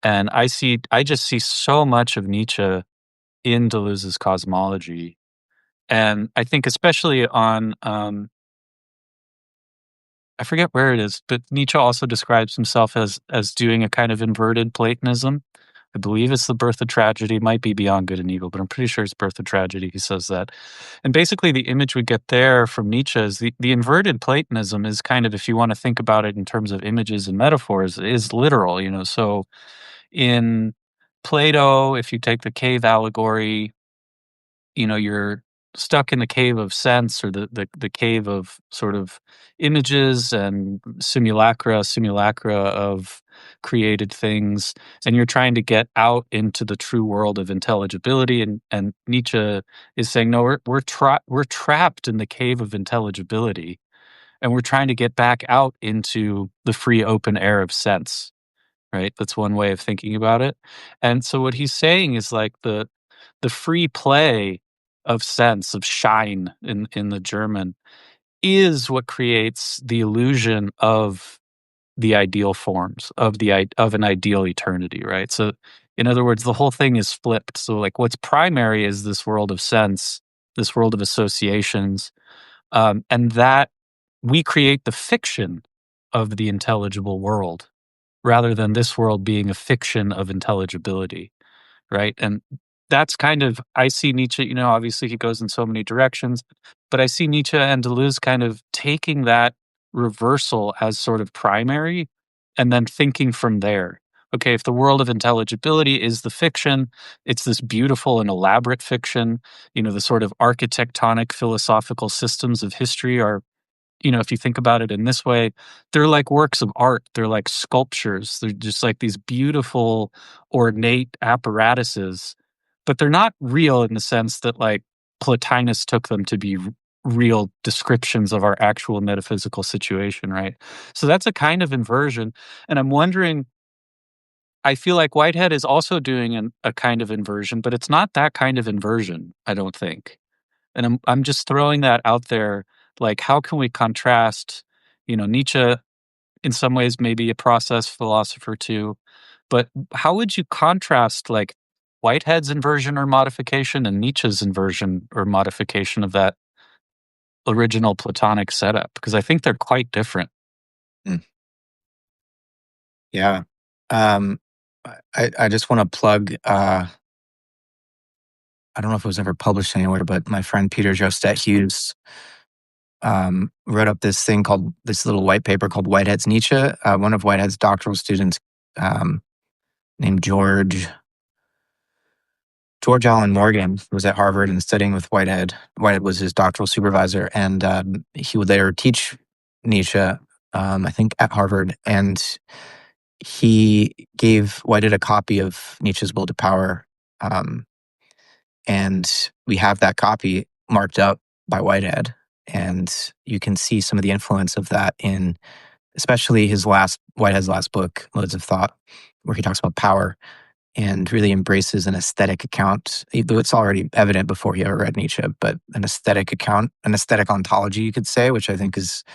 And I just see so much of Nietzsche in Deleuze's cosmology. And I think especially on I forget where it is, but Nietzsche also describes himself as doing a kind of inverted Platonism. I believe it's The Birth of Tragedy. It might be Beyond Good and Evil, but I'm pretty sure it's Birth of Tragedy. He says that. And basically the image we get there from Nietzsche is the inverted Platonism is kind of, if you want to think about it in terms of images and metaphors, is literal, So in Plato, if you take the cave allegory, you're stuck in the cave of sense, or the cave of sort of images and simulacra of created things, and you're trying to get out into the true world of intelligibility. And Nietzsche is saying, no, we're trapped in the cave of intelligibility, and we're trying to get back out into the free open air of sense. Right? That's one way of thinking about it. And so what he's saying is like the free play of sense, of Schein in the German, is what creates the illusion of the ideal forms, of an ideal eternity, right? So in other words, the whole thing is flipped. So like what's primary is this world of sense, this world of associations, and that we create the fiction of the intelligible world, rather than this world being a fiction of intelligibility, right? And that's kind of, I see Nietzsche, obviously he goes in so many directions, but I see Nietzsche and Deleuze kind of taking that reversal as sort of primary, and then thinking from there. Okay, if the world of intelligibility is the fiction, it's this beautiful and elaborate fiction. The sort of architectonic philosophical systems of history are, if you think about it in this way, they're like works of art. They're like sculptures. They're just like these beautiful, ornate apparatuses, but they're not real in the sense that like Plotinus took them to be real descriptions of our actual metaphysical situation, right? So that's a kind of inversion. And I'm wondering, I feel like Whitehead is also doing a kind of inversion, but it's not that kind of inversion, I don't think. And I'm just throwing that out there. Like, how can we contrast, Nietzsche in some ways maybe a process philosopher too, but how would you contrast like Whitehead's inversion or modification and Nietzsche's inversion or modification of that original Platonic setup? Because I think they're quite different. Yeah. I just want to plug, I don't know if it was ever published anywhere, but my friend Peter Jostet Hughes wrote up this little white paper called Whitehead's Nietzsche. One of Whitehead's doctoral students, named George Allen Morgan, was at Harvard and studying with Whitehead. Whitehead was his doctoral supervisor, and he would later teach Nietzsche, I think, at Harvard. And he gave Whitehead a copy of Nietzsche's Will to Power, And we have that copy marked up by Whitehead. And you can see some of the influence of that in especially Whitehead's last book, Modes of Thought, where he talks about power and really embraces an aesthetic account, though it's already evident before he ever read Nietzsche, but an aesthetic account, an aesthetic ontology, you could say, which I think is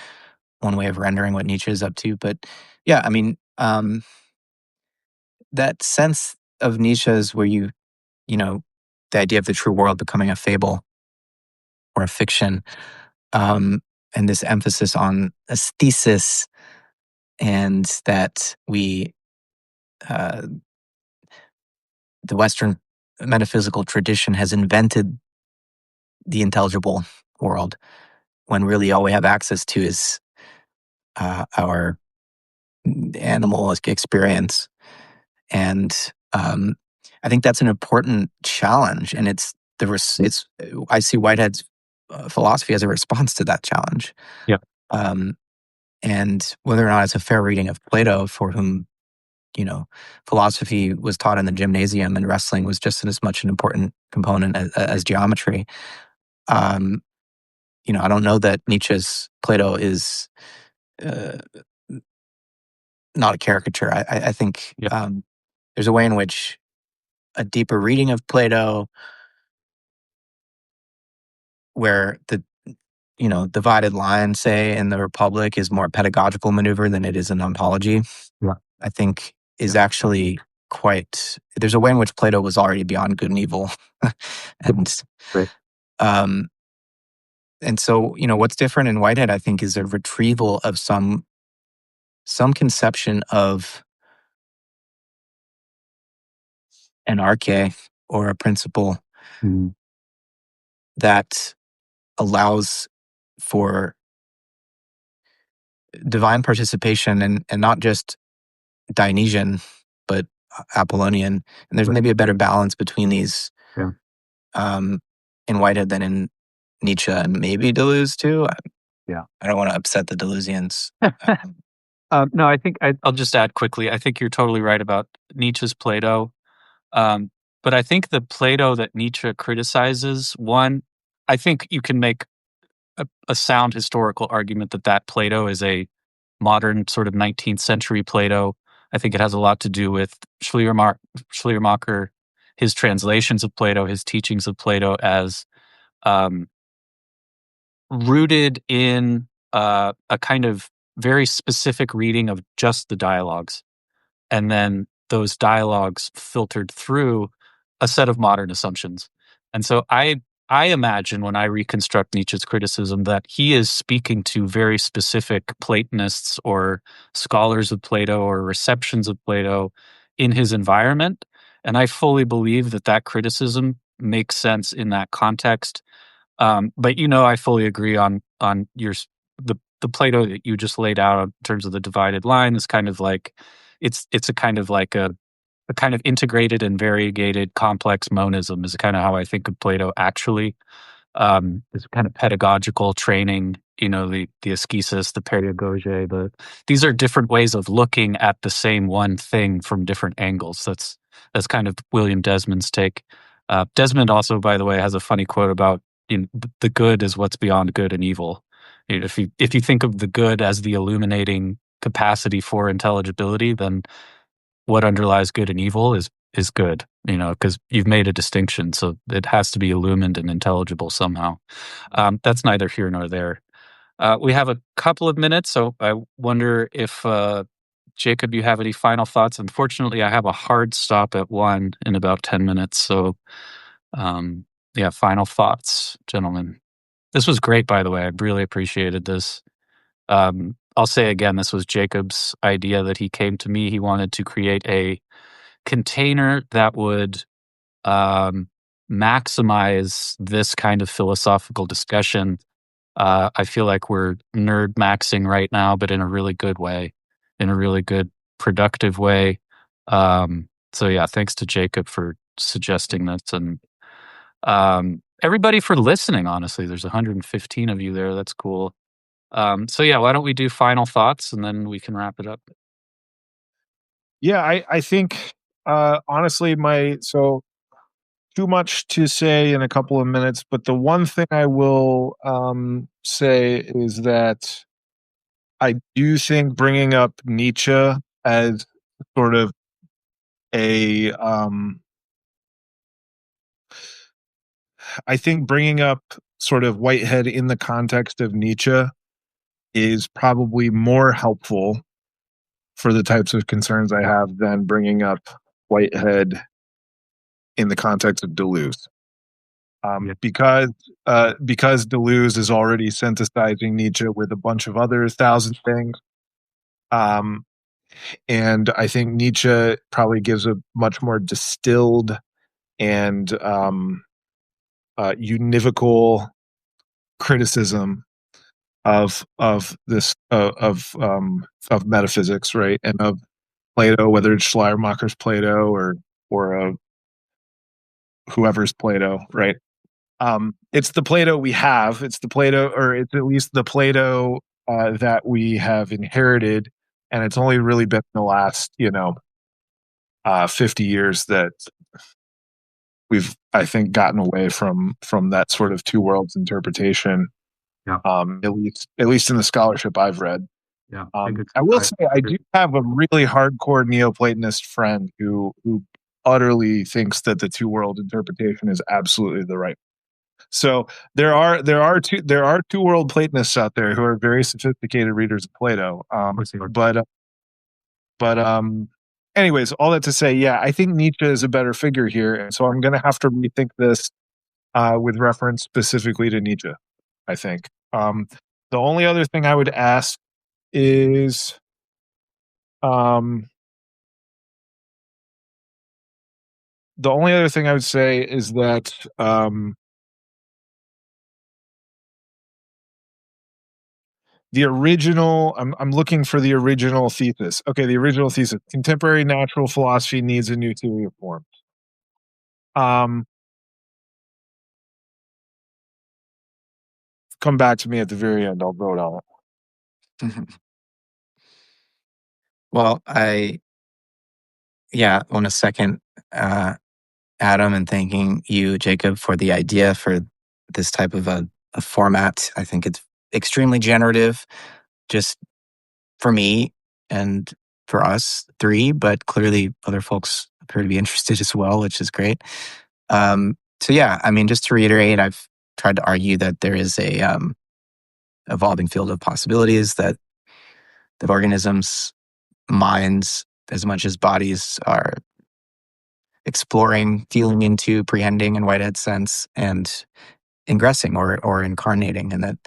one way of rendering what Nietzsche is up to. But yeah, I mean, that sense of Nietzsche's where the idea of the true world becoming a fable or a fiction, and this emphasis on aesthesis, and that the Western metaphysical tradition has invented the intelligible world when really all we have access to is our animal experience. And I think that's an important challenge, and I see Whitehead's philosophy as a response to that challenge. Yeah. And whether or not it's a fair reading of Plato, for whom philosophy was taught in the gymnasium and wrestling was just as much an important component as geometry. I don't know that Nietzsche's Plato is not a caricature. I think there's a way in which a deeper reading of Plato, where the divided line, say, in the Republic is more a pedagogical maneuver than it is an ontology. Yeah. I think is actually there's a way in which Plato was already beyond good and evil. And right. And so, what's different in Whitehead, I think, is a retrieval of some conception of an arche or a principle that allows for divine participation, and not just Dionysian, but Apollonian. And there's maybe a better balance between these in Whitehead than in Nietzsche, and maybe Deleuze too. I don't want to upset the Deleuzians. No, I think I'll just add quickly. I think you're totally right about Nietzsche's Plato. But I think the Plato that Nietzsche criticizes, one, I think you can make a sound historical argument that Plato is a modern sort of 19th century Plato. I think it has a lot to do with Schleiermacher, his translations of Plato, his teachings of Plato as rooted in a kind of very specific reading of just the dialogues. And then those dialogues filtered through a set of modern assumptions. And so I imagine when I reconstruct Nietzsche's criticism that he is speaking to very specific Platonists or scholars of Plato or receptions of Plato in his environment. And I fully believe that criticism makes sense in that context. But I fully agree on the Plato that you just laid out in terms of the divided line is kind of like it's a kind of like a kind of integrated and variegated complex monism is kind of how I think of Plato actually. It's kind of pedagogical training, the ascesis, the pedagogy, these are different ways of looking at the same one thing from different angles. That's kind of William Desmond's take. Desmond also, by the way, has a funny quote about the good is what's beyond good and evil. If you think of the good as the illuminating capacity for intelligibility, then what underlies good and evil is good, because you've made a distinction, so it has to be illumined and intelligible somehow. That's neither here nor there. We have a couple of minutes, so I wonder if Jacob, you have any final thoughts? Unfortunately, I have a hard stop at 1 in about 10 minutes, so final thoughts, gentlemen. This was great, by the way. I really appreciated this. I'll say again, this was Jacob's idea that he came to me. He wanted to create a container that would maximize this kind of philosophical discussion. I feel like we're nerd maxing right now, but in a really good way, in a really good, productive way. So yeah, thanks to Jacob for suggesting this, and everybody for listening. Honestly, there's 115 of you there. That's cool. So yeah, why don't we do final thoughts and then we can wrap it up? Yeah, I think honestly, too much to say in a couple of minutes, but the one thing I will say is that I do think bringing up Nietzsche as sort of a I think bringing up sort of Whitehead in the context of Nietzsche is probably more helpful for the types of concerns I have than bringing up Whitehead in the context of Deleuze. Because Deleuze is already synthesizing Nietzsche with a bunch of other thousand things. And I think Nietzsche probably gives a much more distilled and univocal criticism of this of metaphysics, right, and of Plato, whether it's Schleiermacher's Plato or whoever's Plato, right? It's the Plato we have. It's the Plato, or it's at least the Plato that we have inherited, and it's only really been the last 50 years that we've, I think, gotten away from that sort of two worlds interpretation. Yeah. At least in the scholarship I've read. Yeah. I will say I do have a really hardcore Neoplatonist friend who utterly thinks that the two world interpretation is absolutely the right. So there are two world Platonists out there who are very sophisticated readers of Plato. Anyways, all that to say, yeah, I think Nietzsche is a better figure here, and so I'm going to have to rethink this with reference specifically to Nietzsche. I think the only other thing I would ask is the only other thing I would say is that the original, I'm looking for the original thesis. Okay, the original thesis: contemporary natural philosophy needs a new theory of forms. Come back to me at the very end. I'll vote on it. Well, I want to second Adam and thanking you, Jacob, for the idea for this type of a format. I think it's extremely generative, just for me and for us three, but clearly other folks appear to be interested as well, which is great. So yeah, I mean, just to reiterate, I've tried to argue that there is a evolving field of possibilities, that organisms' minds, as much as bodies, are exploring, feeling into, prehending in Whitehead's sense, and ingressing or incarnating, and that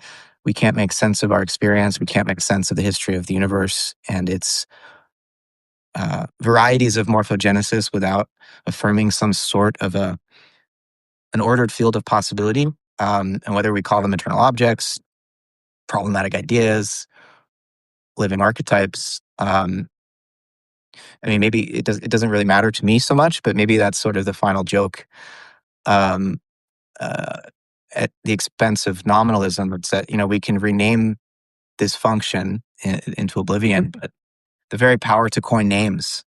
we can't make sense of our experience, we can't make sense of the history of the universe and its varieties of morphogenesis without affirming some sort of an ordered field of possibility. And whether we call them eternal objects, problematic ideas, living archetypes, I mean, maybe it doesn't really matter to me so much, but maybe that's sort of the final joke at the expense of nominalism. It's that, we can rename this function into oblivion, but the very power to coin names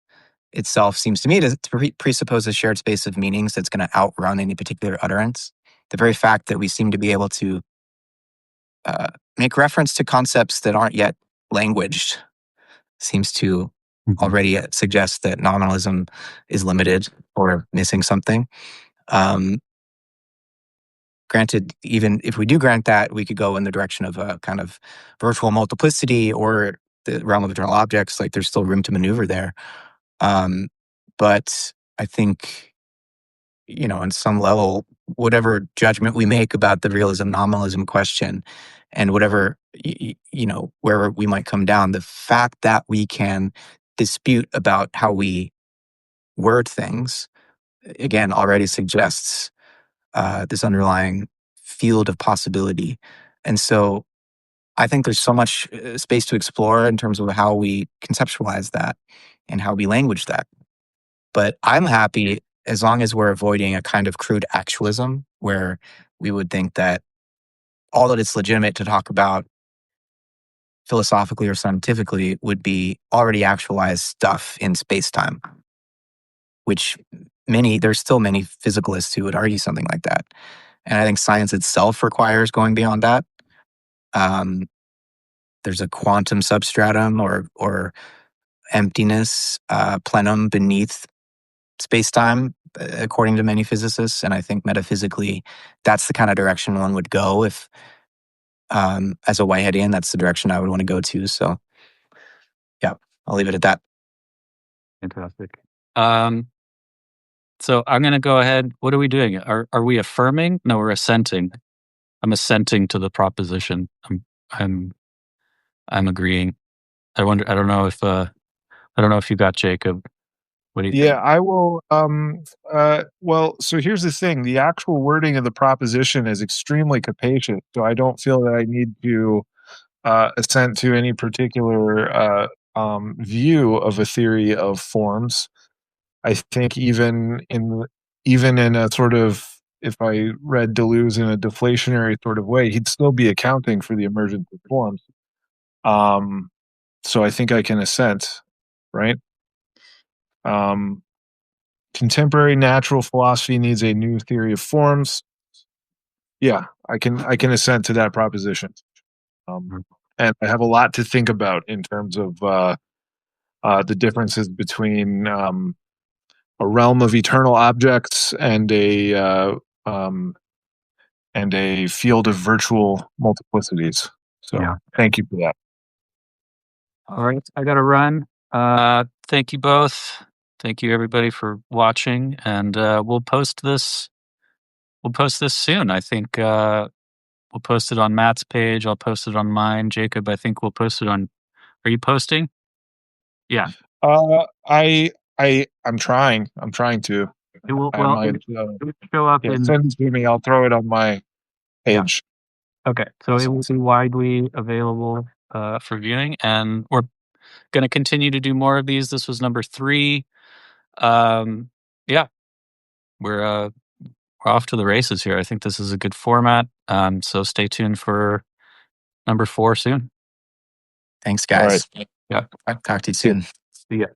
itself seems to me to presuppose a shared space of meanings that's going to outrun any particular utterance. The very fact that we seem to be able to make reference to concepts that aren't yet languaged seems to already suggest that nominalism is limited or missing something. Granted, even if we do grant that, we could go in the direction of a kind of virtual multiplicity or the realm of eternal objects. Like, there's still room to maneuver there. But I think, on some level, whatever judgment we make about the realism nominalism question, and whatever where we might come down, the fact that we can dispute about how we word things, again, already suggests this underlying field of possibility. And so I think there's so much space to explore in terms of how we conceptualize that and how we language that. But I'm happy as long as we're avoiding a kind of crude actualism where we would think that all that it's legitimate to talk about philosophically or scientifically would be already actualized stuff in space-time, which there's still many physicalists who would argue something like that. And I think science itself requires going beyond that. There's a quantum substratum or emptiness, plenum beneath space-time, according to many physicists. And I think metaphysically, that's the kind of direction one would go if, as a Whiteheadian, that's the direction I would want to go to. So, yeah, I'll leave it at that. Fantastic. So I'm going to go ahead. What are we doing? Are we affirming? No, we're assenting. I'm assenting to the proposition. I'm agreeing. I wonder. I don't know if you got Jacob. What do you think? Yeah, I will. Well, so here's the thing: the actual wording of the proposition is extremely capacious, so I don't feel that I need to assent to any particular view of a theory of forms. I think even in a sort of, if I read Deleuze in a deflationary sort of way, he'd still be accounting for the emergence of forms. So I think I can assent, right? Contemporary natural philosophy needs a new theory of forms. Yeah, I can assent to that proposition. And I have a lot to think about in terms of the differences between a realm of eternal objects and a field of virtual multiplicities. So Yeah. Thank you for that. All right, I got to run. Thank you both. Thank you everybody for watching, and we'll post this. We'll post this soon. I think we'll post it on Matt's page. I'll post it on mine. Jacob, I think we'll post it on. Are you posting? Yeah. I'm trying to. It will, I might, it will show up in. send it to me. I'll throw it on my page. Okay, so it will be widely available for viewing, and we're going to continue to do more of these. This was number 3. Yeah, we're off to the races here. I think this is a good format. So stay tuned for number 4 soon. Thanks, guys. All right. Yeah. Talk to you soon. See ya.